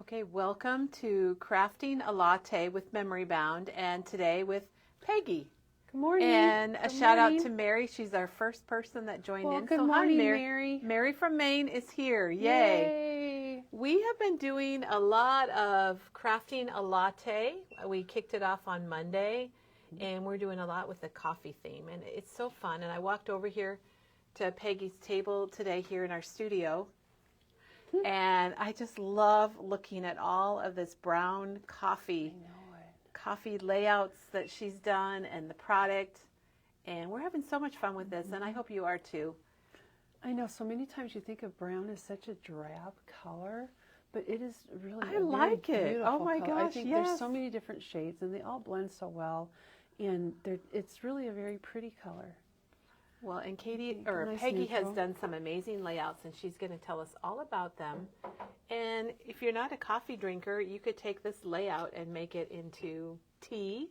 Okay, welcome to Crafting a Latte with Memory Bound, and today with Peggy. Good morning. And a shout out to Mary. She's our first person that joined in. Good morning, Mary. Mary from Maine is here. Yay. We have been doing a lot of Crafting a Latte. We kicked it off on Monday, and we're doing a lot with the coffee theme, and it's so fun. And I walked over here to Peggy's table today here in our studio. And I just love looking at all of this brown coffee layouts that she's done and the product. And we're having so much fun with this, and I hope you are too. I know so many times you think of brown as such a drab color, but it is really I like it. Oh my color. gosh, I think yes. There's so many different shades, and they all blend so well. And it's really a very pretty color. Well, and Nice Peggy has neutral. done some amazing layouts, and she's going to tell us all about them. And if you're not a coffee drinker, you could take this layout and make it into tea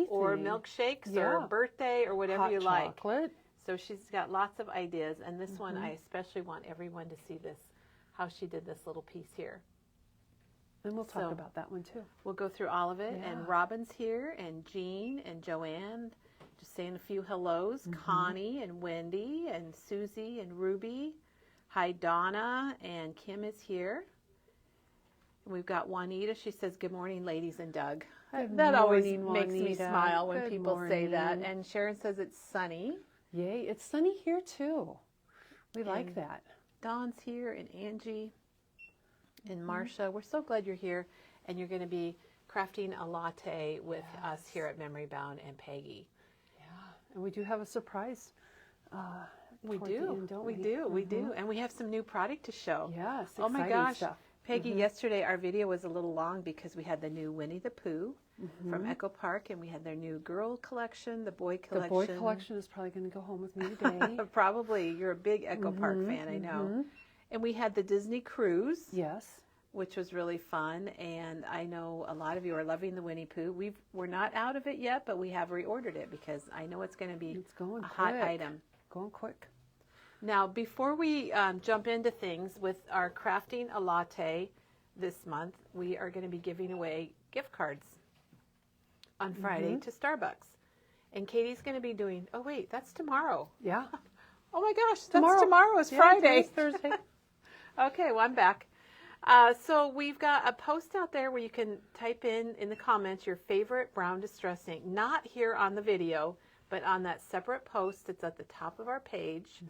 or milkshakes or birthday or whatever you like. Chocolate. So she's got lots of ideas, and this one I especially want everyone to see this, how she did this little piece here. And we'll talk about that one too. We'll go through all of it, Yeah. and Robin's here, and Jean and Joanne. Just saying a few hellos. Connie and Wendy and Susie and Ruby. Hi, Donna, and Kim is here. And we've got Juanita. She says, "Good morning, ladies," and Doug. That always makes me smile when people say that. And Sharon says it's sunny. Yay, it's sunny here too. We like that. Dawn's here, and Angie and Marsha. We're so glad you're here, and you're going to be crafting a latte with us here at Memory Bound and Peggy. And we do have a surprise. We toward the do. end, don't We do. And we have some new product to show. Yes, Oh my exciting gosh. stuff. Peggy, yesterday our video was a little long because we had the new Winnie the Pooh from Echo Park, and we had their new girl collection, the boy collection. The boy collection is probably going to go home with me today. Probably. You're a big Echo Park fan, I know. And we had the Disney cruise. Yes. Which was really fun, and I know a lot of you are loving the Winnie Pooh. We're not out of it yet, but we have reordered it because I know it's going to be a hot item. Going quick. Now, before we jump into things with our Crafting a Latte this month, we are going to be giving away gift cards on Friday to Starbucks. And Katie's going to be doing, oh wait, that's tomorrow. Yeah. Oh my gosh, that's tomorrow is Friday. Thursday. Okay, well, I'm back. So we've got a post out there where you can type in the comments your favorite brown distress ink, not here on the video, but on that separate post that's at the top of our page.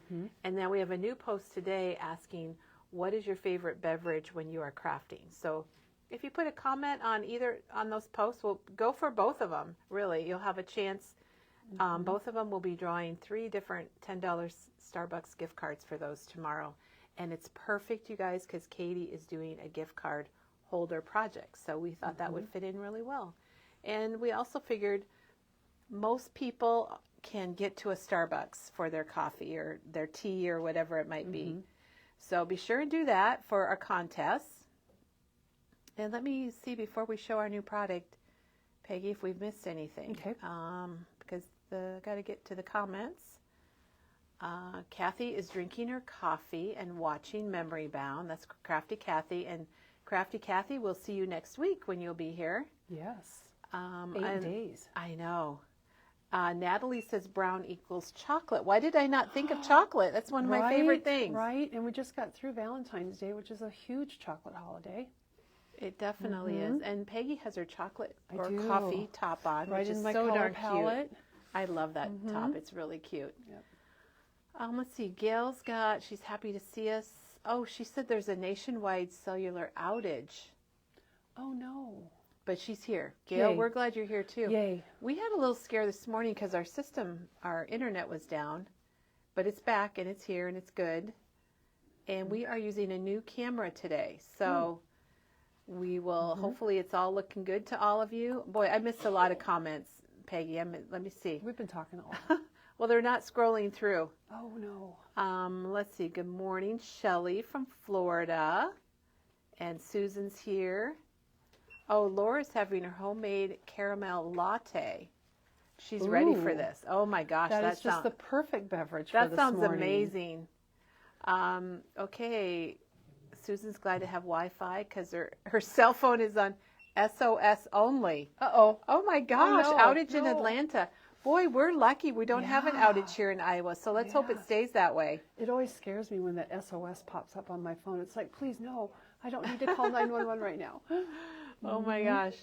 And then we have a new post today asking, what is your favorite beverage when you are crafting? So if you put a comment on either on those posts, we'll go for both of them, really. You'll have a chance. Both of them will be drawing 3 different $10 Starbucks gift cards for those tomorrow. And it's perfect, you guys, because Katie is doing a gift card holder project. So we thought that would fit in really well. And we also figured most people can get to a Starbucks for their coffee or their tea or whatever it might be. So be sure and do that for our contest. And let me see before we show our new product, Peggy, if we've missed anything. Okay. Because got to get to the comments. Kathy is drinking her coffee and watching Memory Bound. That's Crafty Kathy. And Crafty Kathy, we'll see you next week when you'll be here. Yes. 8 days. I know. Natalie says brown equals chocolate. Why did I not think of chocolate? That's one of my favorite things. Right. And we just got through Valentine's Day, which is a huge chocolate holiday. It definitely is. And Peggy has her chocolate or coffee top on, which is in my so color darn palette. cute. I love that top. It's really cute. Yep. Let's see. She's happy to see us. Oh, she said there's a nationwide cellular outage. Oh, no. But she's here. Gail, Yay. we're glad you're here too. Yay. We had a little scare this morning because our internet was down, but it's back and it's here and it's good. And we are using a new camera today. So we will, hopefully it's all looking good to all of you. Boy, I missed a lot of comments, Peggy. Let me see. We've been talking a lot. Well, they're not scrolling through. Oh, no. Let's see. Good morning, Shelley from Florida. And Susan's here. Oh, Laura's having her homemade caramel latte. She's ready for this. Oh, my gosh. That is just the perfect beverage for this morning. That sounds amazing. Okay. Susan's glad to have Wi-Fi because her cell phone is on SOS only. Uh-oh. Oh my gosh, no, outage in no. Atlanta. Boy, we're lucky we don't have an Yeah. outage here in Iowa, so let's hope it stays that way. It always scares me when that SOS pops up on my phone. It's like, please, no, I don't need to call 911 right now. Oh my gosh.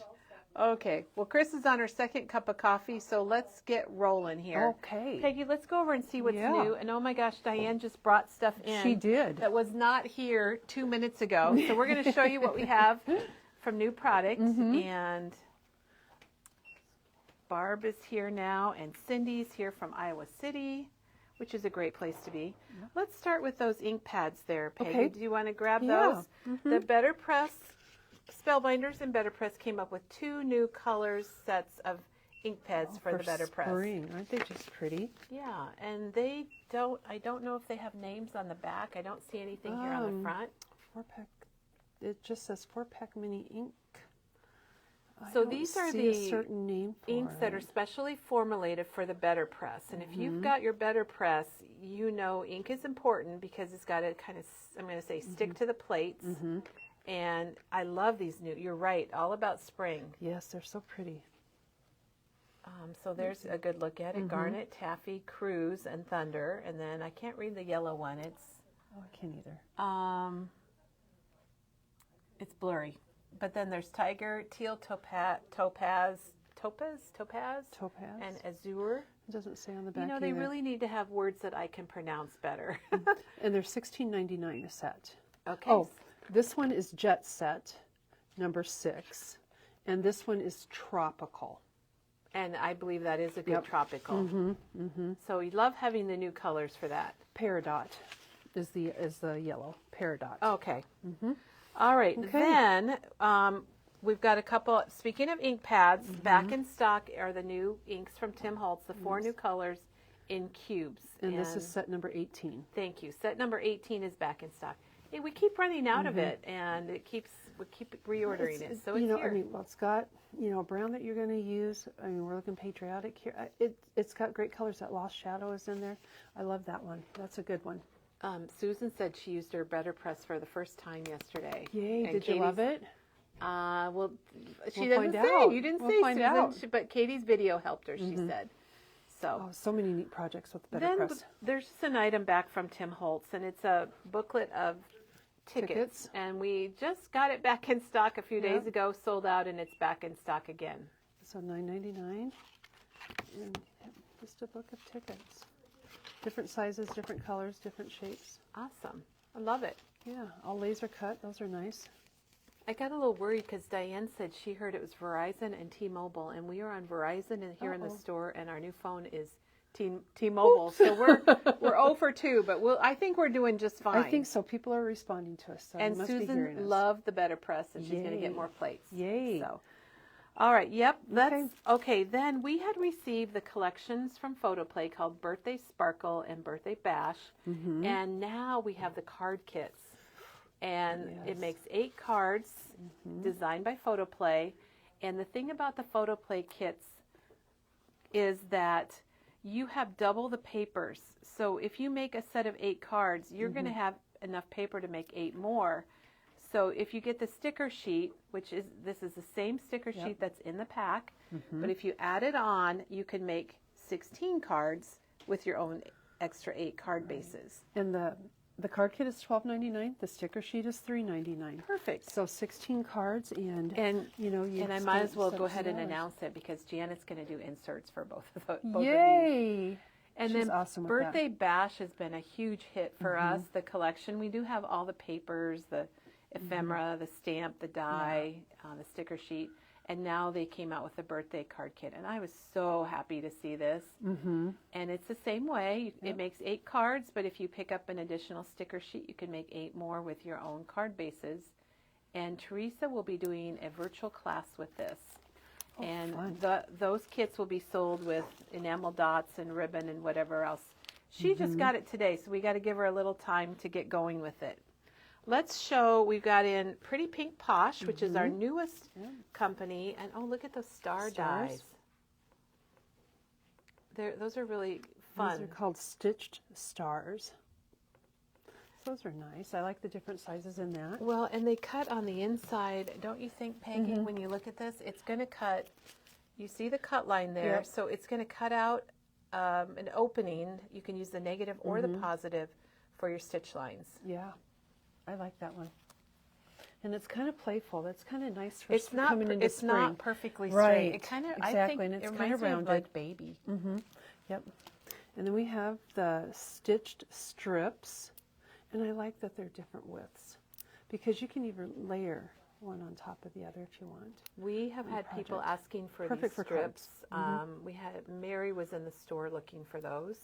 Okay, well, Chris is on her second cup of coffee, so let's get rolling here. Okay. Peggy, let's go over and see what's Yeah. new. And oh my gosh, Diane just brought stuff in. She did. That was not here 2 minutes ago. So we're going to show you what we have from new products. And Barb is here now, and Cindy's here from Iowa City, which is a great place to be. Let's start with those ink pads there, Peggy. Okay. Do you want to grab Yeah. those? The Better Press Spellbinders and Better Press came up with 2 new colors sets of ink pads for the Better Press. Spring. Aren't they just pretty? Yeah, and I don't know if they have names on the back. I don't see anything here on the front. 4-pack. It just says 4-pack mini ink. So these are see a the certain name for inks that are specially formulated for the Better Press. And if you've got your Better Press, you know ink is important because it's got to kind of, I'm going to say, stick to the plates. And I love these new, you're right, all about spring. Yes, they're so pretty. So there's a good look at it. Garnet, Taffy, Cruise, and Thunder. And then I can't read the yellow one. Oh, I can't either. It's blurry. But then there's Tiger, Teal, Topaz, and Azure. It doesn't say on the back. You know, they either. really need to have words that I can pronounce better. And they're $16.99 a set. Okay. Oh, this one is Jet Set, number 6, and this one is Tropical. And I believe that is a good tropical. So we love having the new colors for that. Peridot is the yellow. Peridot. Okay. All right. Then we've got a couple. Speaking of ink pads, back in stock are the new inks from Tim Holtz, the 4 new colors in cubes. And this is set number 18. Thank you. Set number 18 is back in stock. Hey, we keep running out of it, and we keep reordering it. So it's here. I mean, well, it's got a brown that you're going to use. I mean, we're looking patriotic here. It's got great colors. That Lost Shadow is in there. I love that one. That's a good one. Susan said she used her Better Press for the first time yesterday. Yay! And Did you love it? Well, she We'll doesn't find say. out. You didn't We'll say, find Susan. out. But Katie's video helped her. She said. So. Oh, so many neat projects with the Better Then Press. there's just an item back from Tim Holtz, and it's a booklet of tickets. And we just got it back in stock a few days ago, sold out, and it's back in stock again. So $9.99, and just a book of tickets. Different sizes, different colors, different shapes. Awesome. I love it. Yeah, all laser cut. Those are nice. I got a little worried because Diane said she heard it was Verizon and T-Mobile, and we are on Verizon and here in the store, and our new phone is T-Mobile. Oops. So we're 0 for 2, but I think we're doing just fine. I think so. People are responding to us, so and they must be hearing Susan us. loved the Better Press, and she's going to get more plates. Yay! So, all right. Yep. That's okay. Then we had received the collections from Photoplay called Birthday Sparkle and Birthday Bash, and now we have the card kits. And it makes 8 cards designed by Photoplay. And the thing about the Photoplay kits is that you have double the papers. So if you make a set of 8 cards, you're going to have enough paper to make 8 more. So if you get the sticker sheet, this is the same sticker sheet that's in the pack, but if you add it on, you can make 16 cards with your own extra 8 card bases. And the card kit is $12.99. The sticker sheet is $3.99. Perfect. So 16 cards, and I might as well go ahead and announce it because Janet's going to do inserts for both of these. Yay! And She's then awesome with Birthday Bash has been a huge hit for us. The collection, we do have all the papers, the ephemera, the stamp, the die, the sticker sheet. And now they came out with a birthday card kit. And I was so happy to see this. And it's the same way. It makes 8 cards, but if you pick up an additional sticker sheet, you can make 8 more with your own card bases. And Teresa will be doing a virtual class with this. Oh, and fun. Those kits will be sold with enamel dots and ribbon and whatever else. She just got it today, so we got to give her a little time to get going with it. Let's show, we've got in Pretty Pink Posh, which is our newest company. And oh, look at those star dies. Those are really fun. These are called Stitched Stars. Those are nice. I like the different sizes in that. Well, and they cut on the inside, don't you think, Peggy, when you look at this? It's going to cut, you see the cut line there, Yep. so it's going to cut out an opening. You can use the negative or the positive for your stitch lines. Yeah, I like that one. And it's kind of playful. That's kind of nice for It's not, coming into it's spring. not perfectly straight. Right, It kind of, exactly, I think and it's it kind of reminds me rounded. like baby. Yep. And then we have the stitched strips, and I like that they're different widths because you can even layer one on top of the other if you want. We have had people project. asking for Perfect these for cards. strips. We had Mary was in the store looking for those,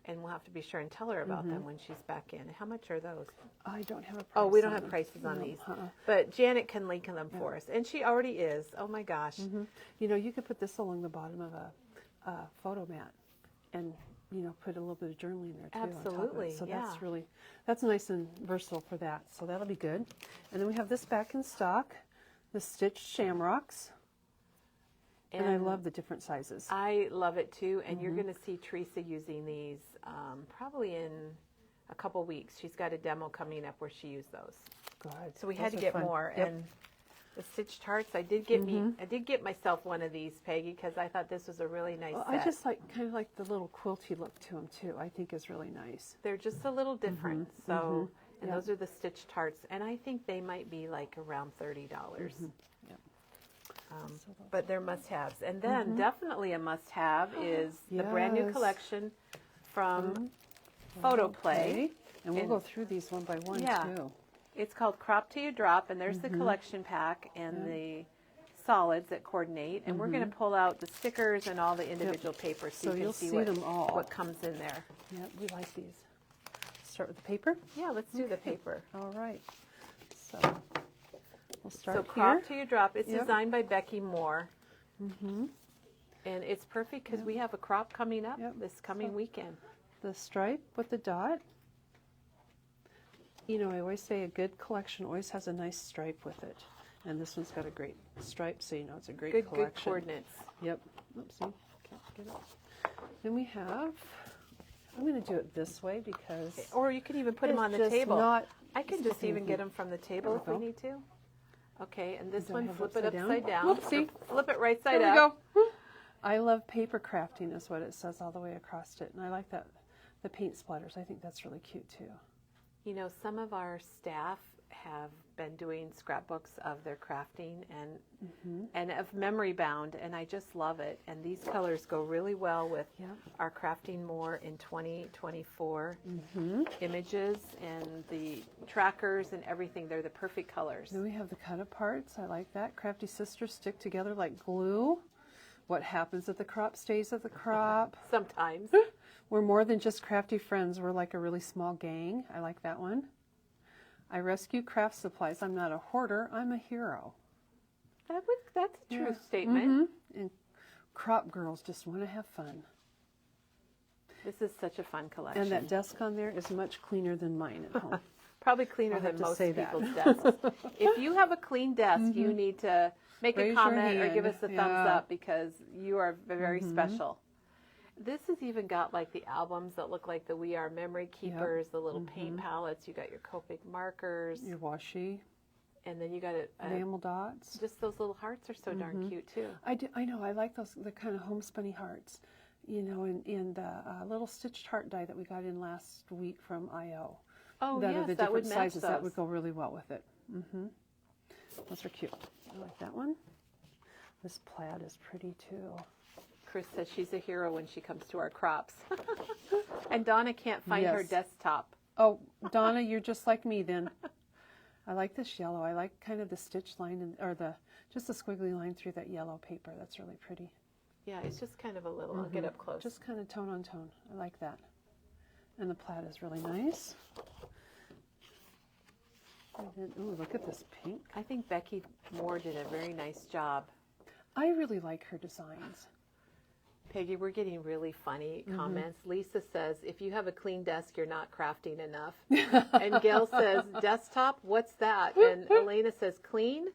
and we'll have to be sure and tell her about them when she's back in. How much are those? I don't have a price. Oh, we don't on have them. prices on No, these, uh-uh. but Janet can link them for us, and she already is. Oh my gosh! You know, you could put this along the bottom of a photo mat and, you know, put a little bit of journaling there too. On top of Absolutely, it. So yeah. that's nice and versatile for that. So that'll be good. And then we have this back in stock, the stitched shamrocks. And I love the different sizes. I love it too, and you're going to see Teresa using these probably in a couple weeks. She's got a demo coming up where she used those. Good. So we had to Those are get fun. more, Yep. and the stitched hearts. I did get myself one of these, Peggy, because I thought this was a really nice Well, set. I just kind of like the little quilty look to them too. I think is really nice. They're just a little different. So, and Yep. those are the stitched hearts, and I think they might be like around $30. Yep. But they're must-haves. And then definitely a must-have is the brand new Yes. collection from Photo Play. And we'll And- go through these one by one Yeah. too. It's called Crop Till You Drop, and there's the collection pack and the solids that coordinate. And we're going to pull out the stickers and all the individual papers so, So you you'll can see see them all. what comes in there. Yeah, we like these. Start with the paper. Yeah, let's do the paper. All right. So we'll start So here. Crop Till You Drop. It's Yep. designed by Becky Moore. And it's perfect because we have a crop coming up Yep. this coming weekend. The stripe with the dot. You know, I always say a good collection always has a nice stripe with it. And this one's got a great stripe, so you know it's a great Good collection. coordinates. Yep. Oopsie. Can't get it. Then we have, I'm going to do it this way because Or you can even put them it's on the just table. not I can just sticking even with get me. them from the table if There we we need to. Okay, and this Do I one, have flip it upside upside down? down. Whoopsie. Or flip it right side There up. we go. I love paper crafting is what it says all the way across it. And I like that, the paint splatters. I think that's really cute too. You know, some of our staff have been doing scrapbooks of their crafting and of memory bound, and I just love it. And these colors go really well with Yep. our Crafting More in 2024 images and the trackers and everything. They're the perfect colors. Then we have the cut aparts. I like that. Crafty sisters stick together like glue. What happens at the crop stays at the crop. Sometimes. We're more than just crafty friends. We're like a really small gang. I like that one. I rescue craft supplies. I'm not a hoarder. I'm a hero. That's a true statement. And crop girls just want to have fun. This is such a fun collection. And that desk on there is much cleaner than mine at home. Probably cleaner I'll have than to most say that. people's desks. If you have a clean desk, you need to make Raise a your comment or give us hand. a thumbs Yeah. up because you are very special. This has even got like the albums that look like the We Are Memory Keepers, the little paint palettes. You got your Copic markers, Your washi, and then you got enamel dots. just those little hearts are so darn cute too. I know. I like those. The kind of homespunny hearts. You know, and the little stitched heart die that we got in last week from IO. Oh that yes, are the that would different match sizes. those. That would go really well with it. Those are cute. I like that one. This plaid is pretty too. Chris says she's a hero when she comes to our crops. And Donna can't find her Yes. desktop. Oh, Donna, you're just like me then. I like this yellow. I like kind of the stitch line or just the squiggly line through that yellow paper. That's really pretty. Yeah, it's just kind of a little. I'll get up close. Just kind of tone on tone. I like that. And the plaid is really nice. Ooh, look at this pink. I think Becky Moore did a very nice job. I really like her designs. Peggy, we're getting really funny comments. Lisa says, if you have a clean desk, you're not crafting enough. And Gail says, desktop, what's that? And Elena says, clean?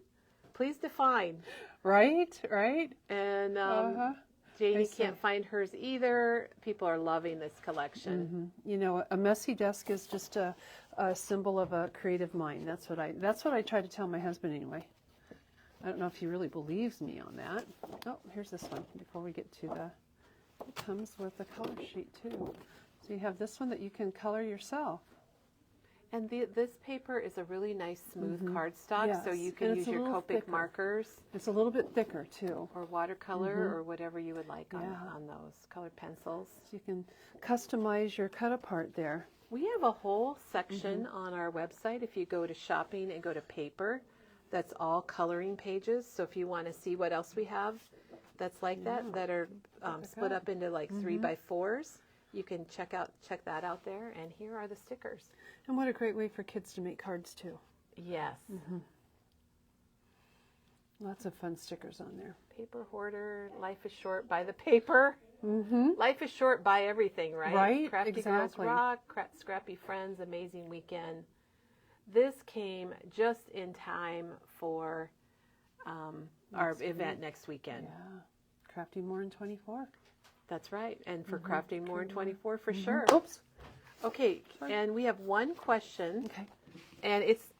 Please define. Right? And I Janie see. can't find hers either. People are loving this collection. You know, a messy desk is just a a symbol of a creative mind. That's what I try to tell my husband anyway. I don't know if he really believes me on that. Oh, here's this one before we get to the, it comes with a color sheet too. So you have this one that you can color yourself. And this paper is a really nice smooth cardstock, Yes. so you can use your Copic markers. It's a little bit thicker too. Or watercolor or whatever you would like on those colored pencils. So you can customize your cut apart there. We have a whole section on our website. If you go to shopping and go to paper, that's all coloring pages. So if you want to see what else we have that's like that are split up into like 3x4s, you can check that out there. And here are the stickers. And what a great way for kids to make cards too. Yes. Lots of fun stickers on there. Paper hoarder, life is short, buy the paper. Life is short, buy everything, right? Right, Crafty exactly. Girls Rock, Scrappy Friends, amazing weekend. This came just in time for our event next weekend. Yeah, Crafting More in 24. That's right, and for Crafting More in 24 for sure. Oops. Okay, and we have one question, Okay. and it's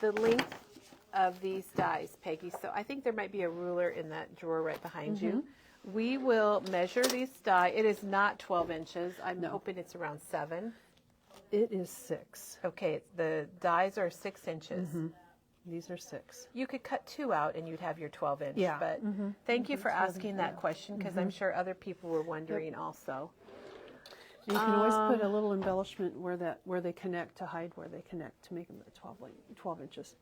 the length of these dies, Peggy. So I think there might be a ruler in that drawer right behind you. We will measure these die. It is not 12 inches. I'm hoping it's around 7. It is 6. Okay, the dies are 6 inches. These are 6. You could cut 2 out and you'd have your 12 inch. Yeah. But thank you for asking that question, because I'm sure other people were wondering also. And you can always put a little embellishment where they connect to hide where they connect to make them 12 inches.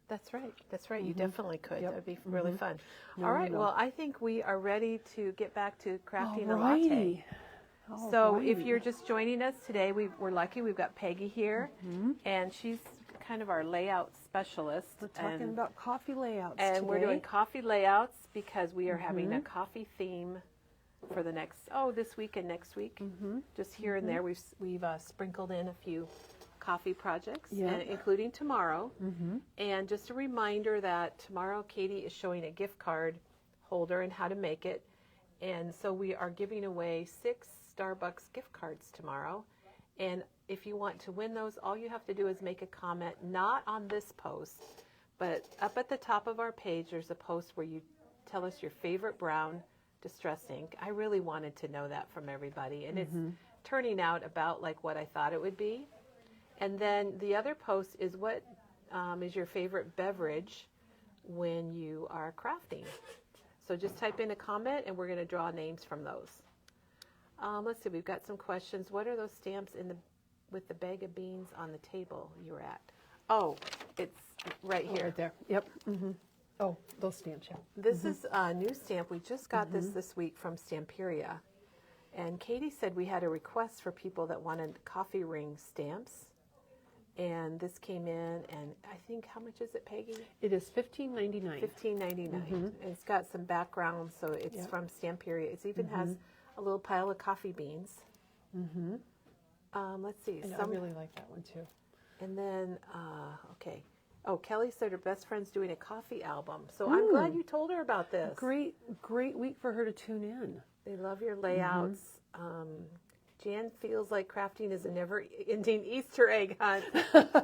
That's right. That's right. You definitely could. Yep. That would be really fun. No, All right. no. Well, I think we are ready to get back to crafting a Alrighty. latte. So if Alrighty. you're just joining us today, we're lucky. We've got Peggy here, and she's kind of our layout specialist. We're talking about coffee layouts and today. we're doing coffee layouts because we are having a coffee theme for the next, this week and next week. Just here and there, we've sprinkled in a few coffee projects, including tomorrow. And just a reminder that tomorrow Katie is showing a gift card holder and how to make it. And so we are giving away 6 Starbucks gift cards tomorrow. And if you want to win those, all you have to do is make a comment, not on this post, but up at the top of our page, there's a post where you tell us your favorite brown distress ink. I really wanted to know that from everybody. And it's turning out about like what I thought it would be. And then the other post is what is your favorite beverage when you are crafting. So just type in a comment and we're going to draw names from those. Let's see, we've got some questions. What are those stamps with the bag of beans on the table you were at? Oh, it's right here. Right there. Yep. Oh, those stamps, yeah. This is a new stamp. We just got this week from Stamperia. And Katie said we had a request for people that wanted coffee ring stamps. And this came in, and I think, how much is it, Peggy? It is $15.99. $15.99. And it's got some background, so it's from Stamperia. It even has a little pile of coffee beans. Let's see. I really like that one too. And then, okay. Oh, Kelly said her best friend's doing a coffee album. So I'm glad you told her about this. Great week for her to tune in. They love your layouts. Jan feels like crafting is a never-ending Easter egg hunt.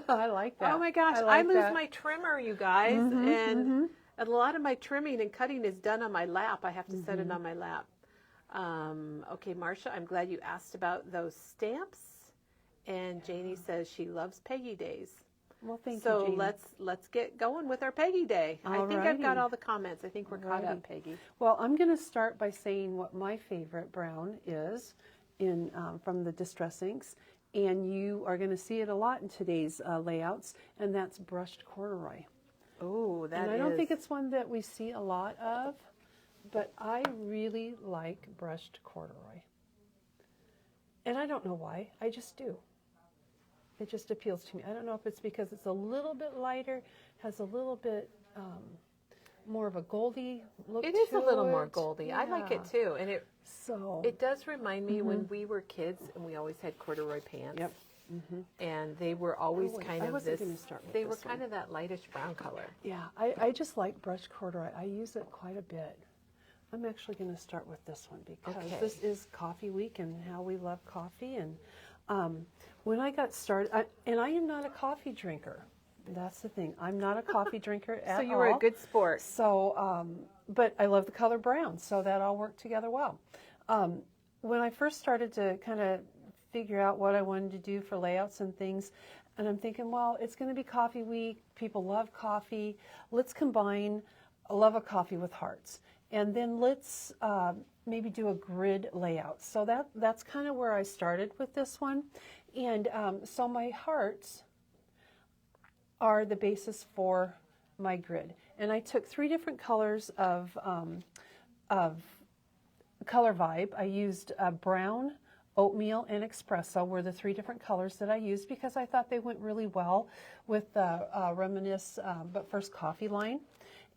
I like that. Oh my gosh, I lose my trimmer, you guys, and a lot of my trimming and cutting is done on my lap. I have to set it on my lap. Okay, Marcia, I'm glad you asked about those stamps. And Janie says she loves Peggy Days. Well, thank you, So Janie. let's get going with our Peggy Day. I think I've got all the comments. I think we're caught up, Peggy. Well, I'm going to start by saying what my favorite brown is from the Distress Inks, and you are going to see it a lot in today's layouts, and that's brushed corduroy. Oh, that is. And I don't think it's one that we see a lot of, but I really like brushed corduroy. And I don't know why, I just do. It just appeals to me. I don't know if it's because it's a little bit lighter, has a little bit more of a goldy look to it. It is a little more goldy. Yeah. I like it too. And it does remind me when we were kids and we always had corduroy pants. Yep. And they were always kind of this. They were kind one. of that lightish brown color. Yeah, I just like brushed corduroy. I use it quite a bit. I'm actually going to start with this one because this is coffee week and how we love coffee. And When I got started, and I am not a coffee drinker. That's the thing. I'm not a coffee drinker at all. So you were a good sport. So, but I love the color brown, so that all worked together well. When I first started to kind of figure out what I wanted to do for layouts and things, and I'm thinking, well, it's going to be coffee week. People love coffee. Let's combine a love of coffee with hearts. And then let's maybe do a grid layout. So that's kind of where I started with this one. And so my hearts are the basis for my grid. And I took 3 different colors of color vibe. I used brown, oatmeal, and espresso were the 3 different colors that I used because I thought they went really well with the Reminisce But First Coffee line.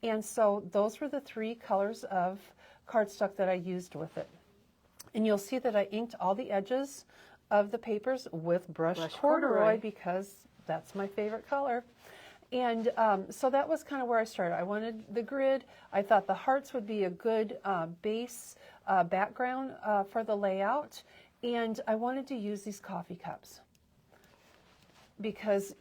And so those were the 3 colors of cardstock that I used with it. And you'll see that I inked all the edges of the papers with brushed corduroy because that's my favorite color. And so that was kind of where I started. I wanted the grid. I thought the hearts would be a good base background for the layout. And I wanted to use these coffee cups because,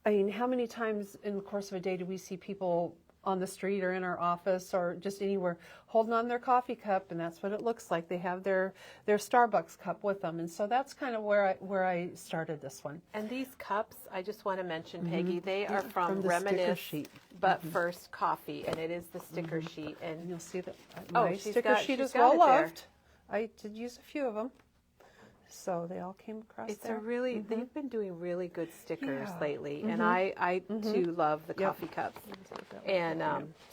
I mean, how many times in the course of a day do we see people on the street or in our office or just anywhere holding on their coffee cup, and that's what it looks like. They have their Starbucks cup with them, and so that's kind of where I started this one. And these cups, I just want to mention, Peggy, they are from the Reminisce sticker sheet. But First Coffee, and it is the sticker sheet. And You'll see that my she's sticker got- sheet she's is got well it there. loved. I did use a few of them, so they all came across it's there. a really, they've been doing really good stickers Yeah. lately, and I too love the coffee cups. And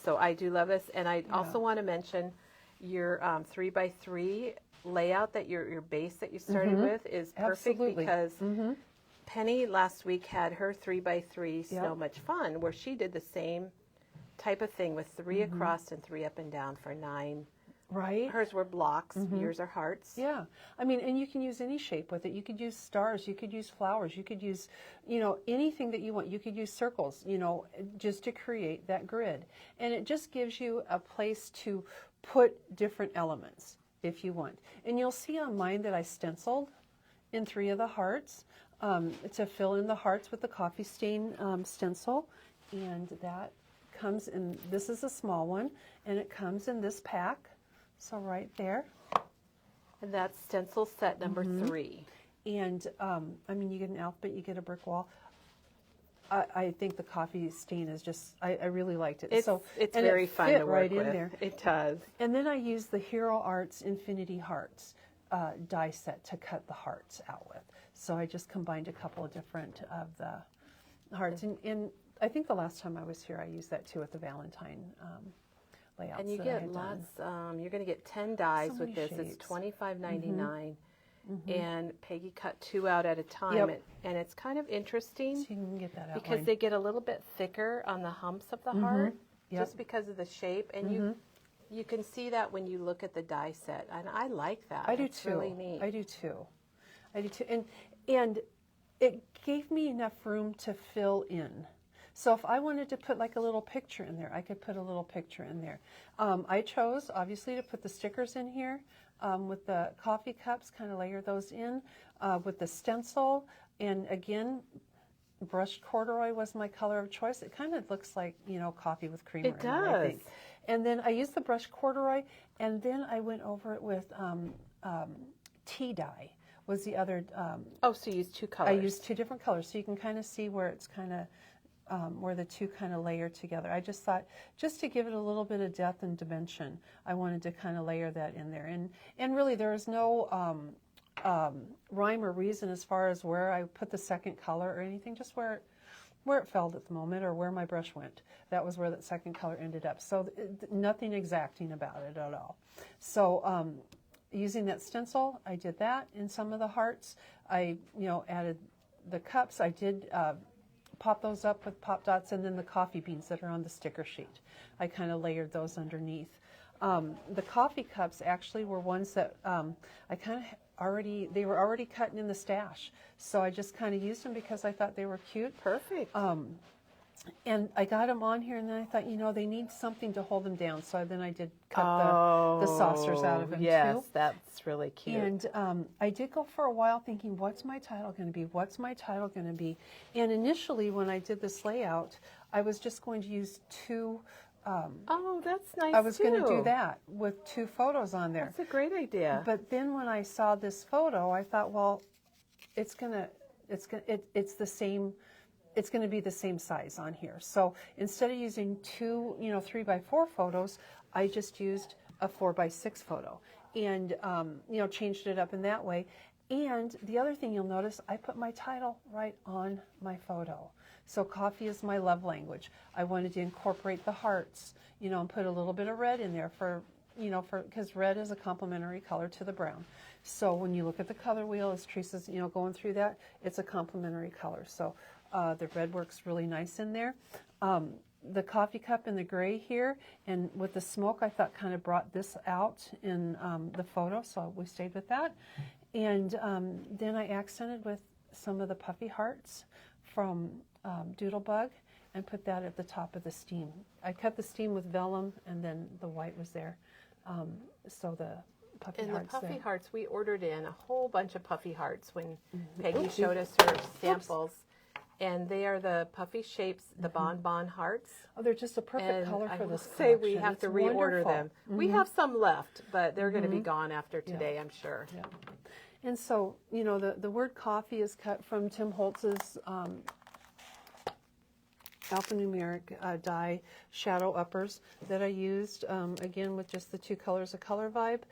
so I do love this, and I also want to mention your 3x3 layout that your base that you started with is perfect. Absolutely. Because Penny last week had her 3x3 So Much Fun, where she did the same type of thing with 3 across and 3 up and down for 9. Right? Hers were blocks, yours are hearts. Yeah. I mean, and you can use any shape with it. You could use stars, you could use flowers, you could use, anything that you want. You could use circles, just to create that grid. And it just gives you a place to put different elements if you want. And you'll see on mine that I stenciled in 3 of the hearts to fill in the hearts with the coffee stain stencil. And that comes in, this is a small one, and it comes in this pack. So right there. And that's stencil set number 3. And, you get an alphabet, you get a brick wall. I think the coffee stain is just, I really liked it. It's and very it fun fit to work right with. in there. It does. And then I used the Hero Arts Infinity Hearts die set to cut the hearts out with. So I just combined a couple of different of the hearts. And I think the last time I was here, I used that too with the Valentine layouts. And you that I get had done. lots, you're going to get 10 dies So with many this. It's shapes. $25.99. And Peggy cut 2 out at a time. Yep. And it's kind of interesting So you can get that outline. because they get a little bit thicker on the humps of the heart Yep. just because of the shape. And you can see that when you look at the die set. And I like that. I do It's too. really neat. I do too. And it gave me enough room to fill in. So if I wanted to put like a little picture in there, I could put a little picture in there. I chose, obviously, to put the stickers in here with the coffee cups, kind of layer those in with the stencil. And again, brushed corduroy was my color of choice. It kind of looks like, coffee with creamer It in it, I think. does. And then I used the brushed corduroy, and then I went over it with tea dye was the other. So you use 2 colors. I used 2 different colors, so you can kind of see where it's kind of where the 2 kind of layer together. I just thought, just to give it a little bit of depth and dimension, I wanted to kind of layer that in there. And really, there was no rhyme or reason as far as where I put the second color or anything, just where it fell at the moment or where my brush went. That was where that second color ended up. So nothing exacting about it at all. So using that stencil, I did that in some of the hearts. I, added the cups. I did pop those up with pop dots, and then the coffee beans that are on the sticker sheet. I kind of layered those underneath. The coffee cups actually were ones that I kind of they were already cut in the stash. So I just kind of used them because I thought they were cute. Perfect. And I got them on here, and then I thought, they need something to hold them down. So then I did cut the saucers out of them, yes, too. that's really cute. And I did go for a while thinking, what's my title going to be? What's my title going to be? And initially, when I did this layout, I was just going to use two. Oh, that's nice. I was going to do that with 2 photos on there. That's a great idea. But then when I saw this photo, I thought, well, it's going to be the same size on here. So instead of using 2, 3x4 photos, I just used a 4x6 photo and, changed it up in that way. And the other thing you'll notice, I put my title right on my photo. So coffee is my love language. I wanted to incorporate the hearts, and put a little bit of red in there because red is a complementary color to the brown. So when you look at the color wheel, as Teresa's, going through that, it's a complementary color. So the red works really nice in there. The coffee cup in the gray here, and with the smoke, I thought kind of brought this out in the photo, so we stayed with that. And then I accented with some of the puffy hearts from Doodlebug and put that at the top of the steam. I cut the steam with vellum, and then the white was there. So the puffy hearts the puffy there. hearts, we ordered in a whole bunch of puffy hearts when Peggy showed us her samples. And they are the puffy shapes, the bonbon hearts. Oh, they're just a perfect color for this say collection. we have It's to reorder wonderful. them. We have some left, but they're going to be gone after today, I'm sure. Yeah. And so, the word coffee is cut from Tim Holtz's alphanumeric die shadow uppers that I used, again, with just the 2 colors of Color Vibe.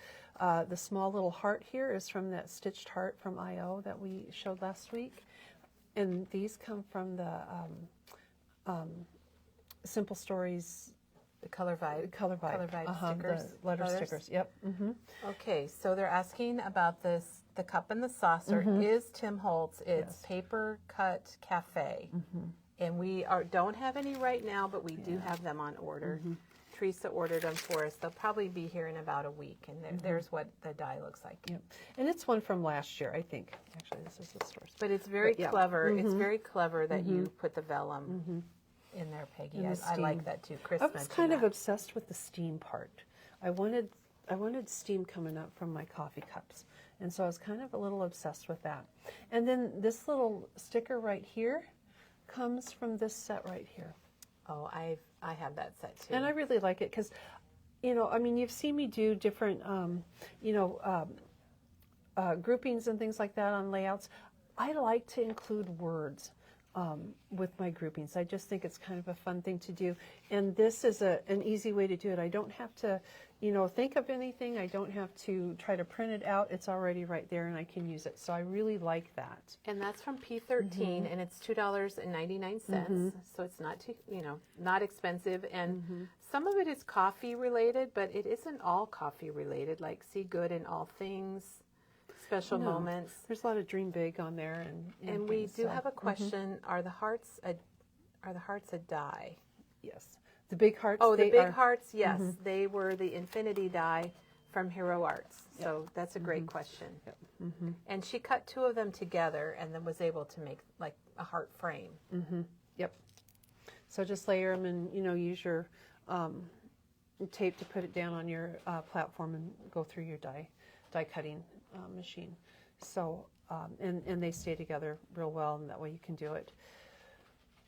The small little heart here is from that stitched heart from I.O. that we showed last week. And these come from the Simple Stories. The Color Vibe. Color Vibe stickers. The letter stickers, yep. Okay, so they're asking about the cup and the saucer. Is Tim Holtz. It's paper cut cafe. And we don't have any right now, but we do have them on order. Teresa ordered them for us. They'll probably be here in about a week, and there's what the die looks like. Yep. And it's one from last year, I think. Actually, this is the source. But it's very clever. It's very clever that you put the vellum in there, Peggy. I like that too. Chris I was kind of obsessed with the steam part. I wanted steam coming up from my coffee cups, and so I was kind of a little obsessed with that. And then this little sticker right here comes from this set right here. Oh, I have that set too. And I really like it because, you've seen me do different, groupings and things like that on layouts. I like to include words with my groupings. I just think it's kind of a fun thing to do. And this is an easy way to do it. I don't have to, think of anything. I don't have to try to print it out. It's already right there and I can use it. So I really like that. And that's from P13 and it's $2.99. So it's not too, not expensive. And some of it is coffee related, but it isn't all coffee related, like See Good in All Things, Special Moments. There's a lot of Dream Big on there. And we do have a question. Are the hearts a die? Yes. The big hearts. Oh, the big hearts, yes. They were the infinity die from Hero Arts. So that's a great question. Yep. And she cut 2 of them together and then was able to make like a heart frame. Yep. So just layer them and, use your tape to put it down on your platform and go through your die cutting machine. So, and they stay together real well, and that way you can do it.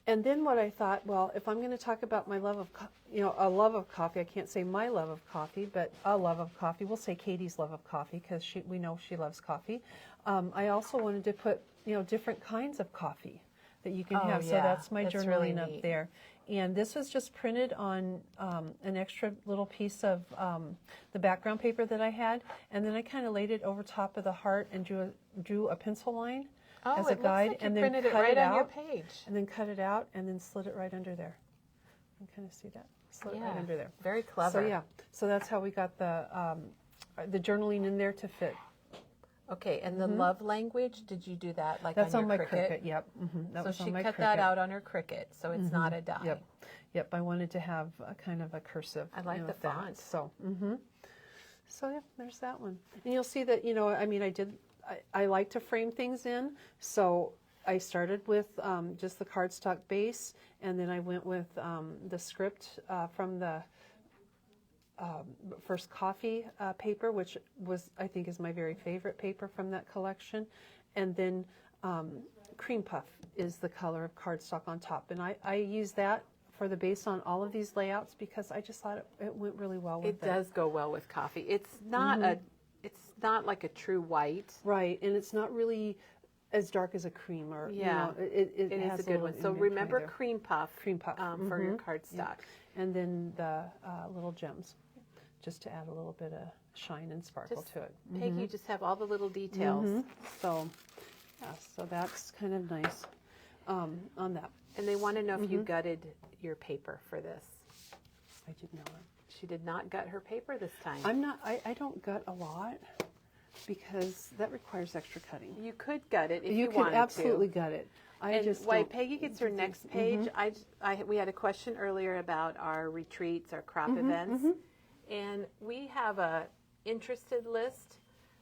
And then what I thought, well, if I'm going to talk about my love of, a love of coffee, I can't say my love of coffee, but a love of coffee. We'll say Katie's love of coffee because we know she loves coffee. I also wanted to put, different kinds of coffee that you can have. Yeah. So that's my journaling really up neat. there. And this was just printed on an extra little piece of the background paper that I had. And then I kind of laid it over top of the heart and drew a pencil line as a guide. Like you and then printed it cut right it on out. your page. And then cut it out and then slid it right under there. You can kind of see that. Slid it right under there. Very clever. So yeah, so that's how we got the journaling in there to fit. Okay, and the love language, did you do that like That's on on your my Cricut? Yep. That So was she on my cut Cricut. that out on her Cricut, so it's not a die. Yep. I wanted to have a kind of a cursive. I like the with that. font. So, so yeah, there's that one. And you'll see that I like to frame things in. So I started with just the cardstock base, and then I went with the script from the First Coffee paper, which I think is my very favorite paper from that collection. And then Cream Puff is the color of cardstock on top. And I use that for the base on all of these layouts because I just thought it went really well with it. It does go well with coffee. It's not it's not like a true white. Right, and it's not really as dark as a cream, or it has is a good one. So remember Cream Puff for your cardstock. Yeah. And then the little gems, just to add a little bit of shine and sparkle to it. Peggy, you just have all the little details. So, yeah, so that's kind of nice on that. And they want to know if you gutted your paper for this. I did not. She did not gut her paper this time. I don't gut a lot because that requires extra cutting. You could gut it if you wanted to. You could absolutely gut it. While Peggy gets her next page, we had a question earlier about our retreats, our crop events, and we have a interested list.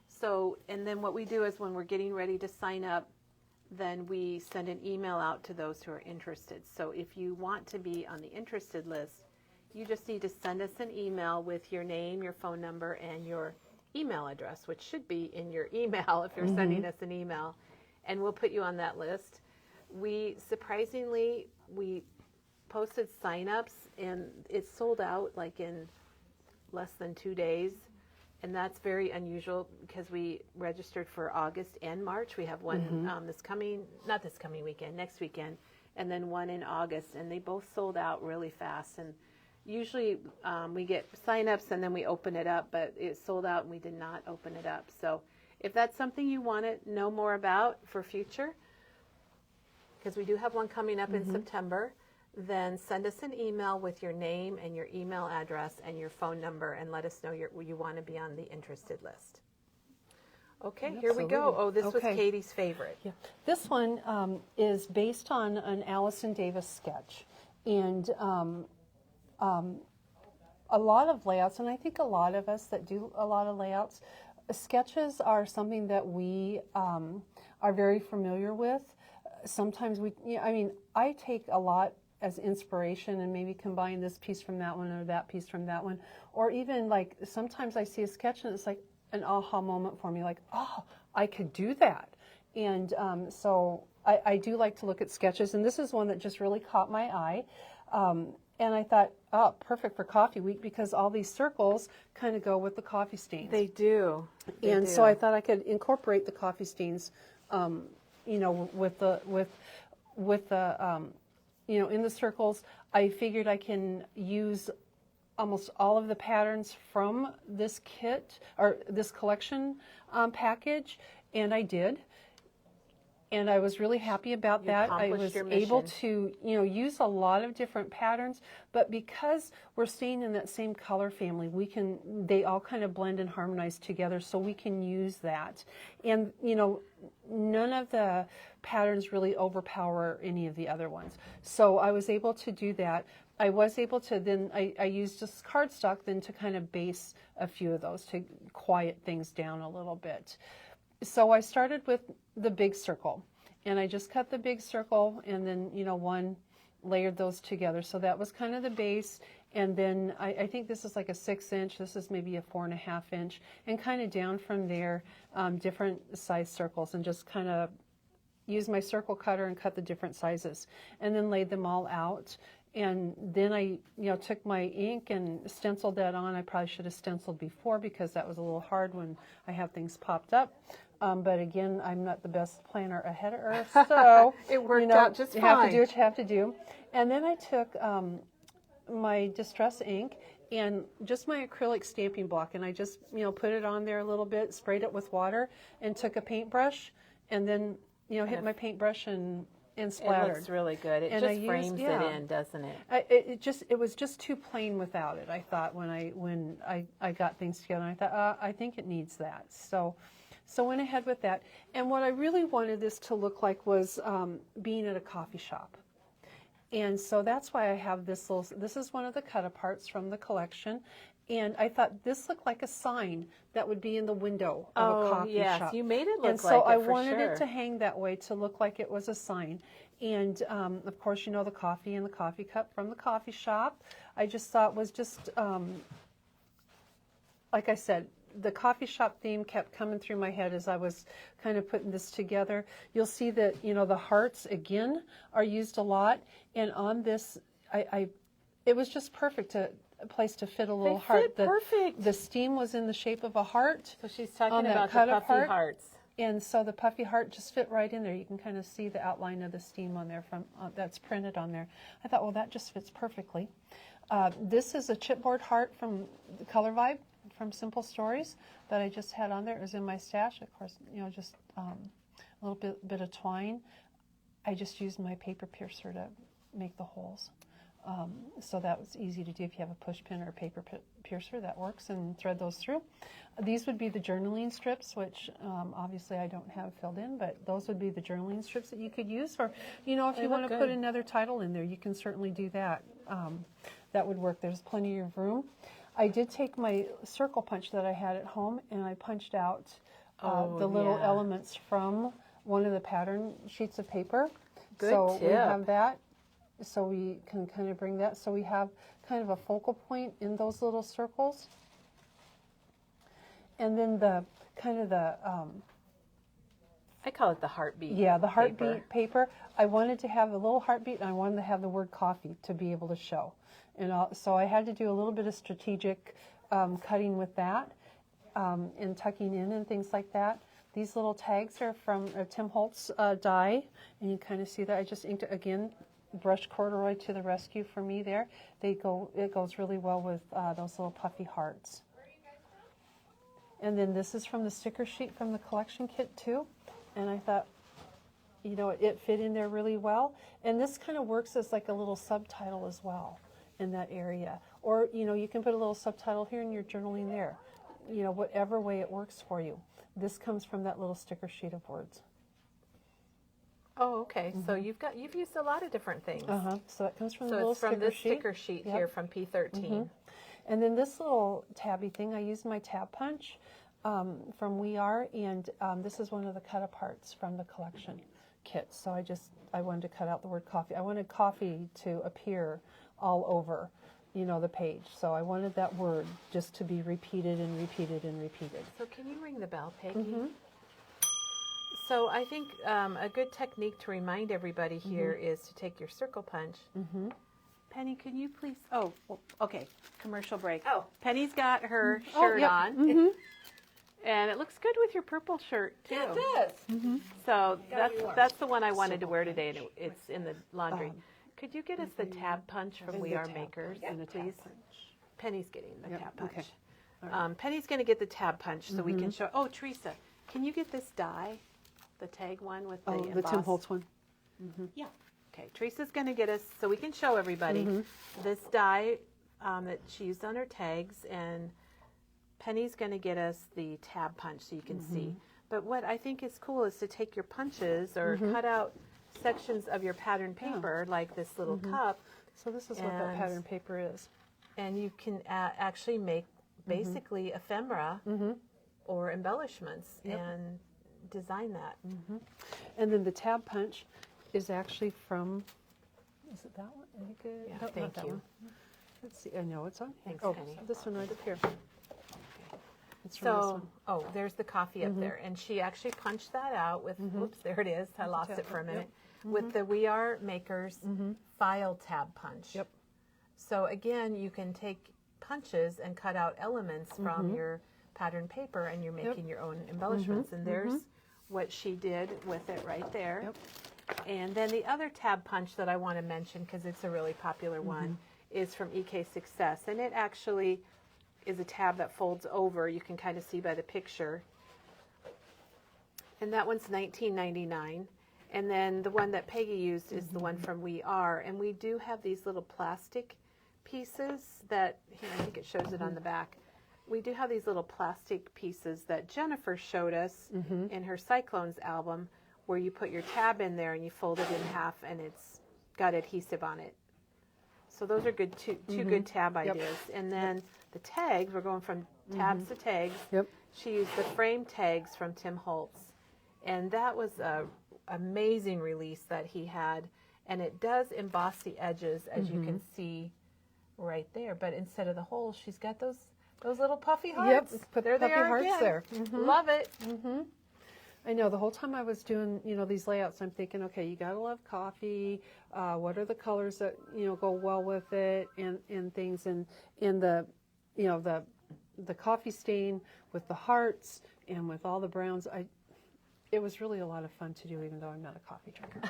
So, and then what we do is when we're getting ready to sign up, then we send an email out to those who are interested. So if you want to be on the interested list, you just need to send us an email with your name, your phone number, and your email address, which should be in your email if you're sending us an email, and we'll put you on that list. We posted signups, and it sold out like in less than 2 days. And that's very unusual because we registered for August and March. We have one not this coming weekend, next weekend, and then one in August. And they both sold out really fast. And usually we get signups and then we open it up, but it sold out and we did not open it up. So if that's something you want to know more about for future, because we do have one coming up in September, then send us an email with your name and your email address and your phone number and let us know you want to be on the interested list. Okay, Here we go. Oh, this was Katie's favorite. Yeah. This one is based on an Allison Davis sketch. And a lot of layouts, and I think a lot of us that do a lot of layouts, sketches are something that we are very familiar with. Sometimes I take a lot as inspiration and maybe combine this piece from that one or that piece from that one. Or even like sometimes I see a sketch and it's like an aha moment for me, like, oh, I could do that. And so I do like to look at sketches, and this is one that just really caught my eye. And I thought, oh, perfect for coffee week because all these circles kind of go with the coffee stains. They do. So I thought I could incorporate the coffee stains, with the in the circles. I figured I can use almost all of the patterns from this kit or this collection package, and I did. And I was really happy about that. I was able to, use a lot of different patterns, but because we're staying in that same color family, they all kind of blend and harmonize together, so we can use that. And, none of the patterns really overpower any of the other ones. So I was able to do that. I was able to then, I used just cardstock then to kind of base a few of those to quiet things down a little bit. So I started with the big circle, and I just cut the big circle and then, layered those together. So that was kind of the base. And then I think this is like a 6-inch, this is maybe a 4.5-inch, and kind of down from there, different size circles, and just kind of use my circle cutter and cut the different sizes, and then laid them all out. And then I, took my ink and stenciled that on. I probably should have stenciled before because that was a little hard when I have things popped up. But again, I'm not the best planner ahead of Earth, so it worked out just fine. You have to do what you have to do. And then I took my Distress ink and just my acrylic stamping block, and I just put it on there a little bit, sprayed it with water, and took a paintbrush, and then hit my paintbrush and splattered. It looks really good. It just frames it in, doesn't it? It was just too plain without it. I thought when I got things together, I thought I think it needs that. So went ahead with that. And what I really wanted this to look like was being at a coffee shop. And so that's why I have this little, this is one of the cut-aparts from the collection. And I thought this looked like a sign that would be in the window of a coffee yes. shop. You made it look and so like it I for wanted sure. it to hang that way to look like it was a sign. And of course, you know, the coffee in the coffee cup from the coffee shop. I just thought was just, like I said, the coffee shop theme kept coming through my head as I was kind of putting this together. You'll see that, you know, the hearts again are used a lot. And on this, it was just perfect a place to fit a little heart. Perfect. The steam was in the shape of a heart. So she's talking on that about the cut puffy apart. hearts. And so the puffy heart just fit right in there. You can kind of see the outline of the steam on there from that's printed on there. I thought, well, that just fits perfectly. This is a chipboard heart from the Color Vibe from Simple Stories that I just had on there. It was in my stash. Of course, you know, just a little bit of twine. I just used my paper piercer to make the holes. So that was easy to do. If you have a push pin or a paper piercer, that works, and thread those through. These would be the journaling strips, which obviously I don't have filled in, but those would be the journaling strips that you could use. Or, you know, if you want to put another title in there, you can certainly do that. That would work. There's plenty of room. I did take my circle punch that I had at home, and I punched out the little elements from one of the pattern sheets of paper. So we have that. So we can kind of bring that. So we have kind of a focal point in those little circles. And then the kind of the... I call it the heartbeat. Yeah, the heartbeat paper. I wanted to have a little heartbeat, and I wanted to have the word coffee to be able to show. And so I had to do a little bit of strategic cutting with that and tucking in and things like that. These little tags are from Tim Holtz die, and you kind of see that. I just inked it again. Brushed corduroy to the rescue for me there. It goes really well with those little puffy hearts. And then this is from the sticker sheet from the collection kit too. And I thought, you know, it fit in there really well. And this kind of works as like a little subtitle as well in that area. Or, you know, you can put a little subtitle here and you're journaling there. You know, whatever way it works for you. This comes from that little sticker sheet of words. Oh, okay. So you've used a lot of different things. So that comes from the So little it's from sticker this sheet. sticker sheet here from P13. And then this little tabby thing, I used my tab punch from We Are, and this is one of the cut aparts from the collection kit. So I wanted to cut out the word coffee. I wanted coffee to appear all over, you know, the page. So I wanted that word just to be repeated and repeated and repeated. So can you ring the bell, Peggy? So I think a good technique to remind everybody here is to take your circle punch. Penny, can you please? Oh, well, okay. Commercial break. Oh, Penny's got her shirt on, and it looks good with your purple shirt too. Yeah, it does. So that's the one I wanted to wear today, and it's in the laundry. Could you get us the tab punch from We Are Makers, please? Penny's getting the tab punch. Okay. Penny's going to get the tab punch so we can show. Oh, Teresa, can you get this die? The tag one with the embossed. The Tim Holtz one. Yeah. Okay, Teresa's going to get us, so we can show everybody, this die that she used on her tags, and Penny's going to get us the tab punch so you can see. But what I think is cool is to take your punches or cut out sections of your pattern paper, like this little cup. So this is what that pattern paper is. And you can actually make basically ephemera or embellishments and design that. And then the tab punch is actually from, is it that one? I think Yeah, no, thank not that you. one. Let's see, I know it's on here. Thanks, Penny. This one right up here. It's from this So, one. there's the coffee up there. And she actually punched that out with, oops, there it is. I lost it for a minute. With the We Are Makers file tab punch. Yep. So again, you can take punches and cut out elements from your pattern paper, and you're making your own embellishments. And there's what she did with it right there. Yep. And then the other tab punch that I want to mention, because it's a really popular one, is from EK Success. And it actually is a tab that folds over. You can kind of see by the picture. And that one's $19.99. And then the one that Peggy used is the one from We Are. And we do have these little plastic pieces that, here, I think it shows it on the back. We do have these little plastic pieces that Jennifer showed us in her Cyclones album, where you put your tab in there and you fold it in half, and it's got adhesive on it. So those are good two good tab ideas. And then the tags, we're going from tabs to tags. Yep. She used the frame tags from Tim Holtz. And that was a amazing release that he had. And it does emboss the edges, as you can see right there. But instead of the holes, she's got those little puffy hearts. Yep, put there puffy they are hearts again. there. Love it. I know the whole time I was doing, these layouts, I'm thinking, okay, you gotta love coffee. What are the colors that go well with it, and things, and in the, the coffee stain with the hearts and with all the browns. It was really a lot of fun to do, even though I'm not a coffee drinker.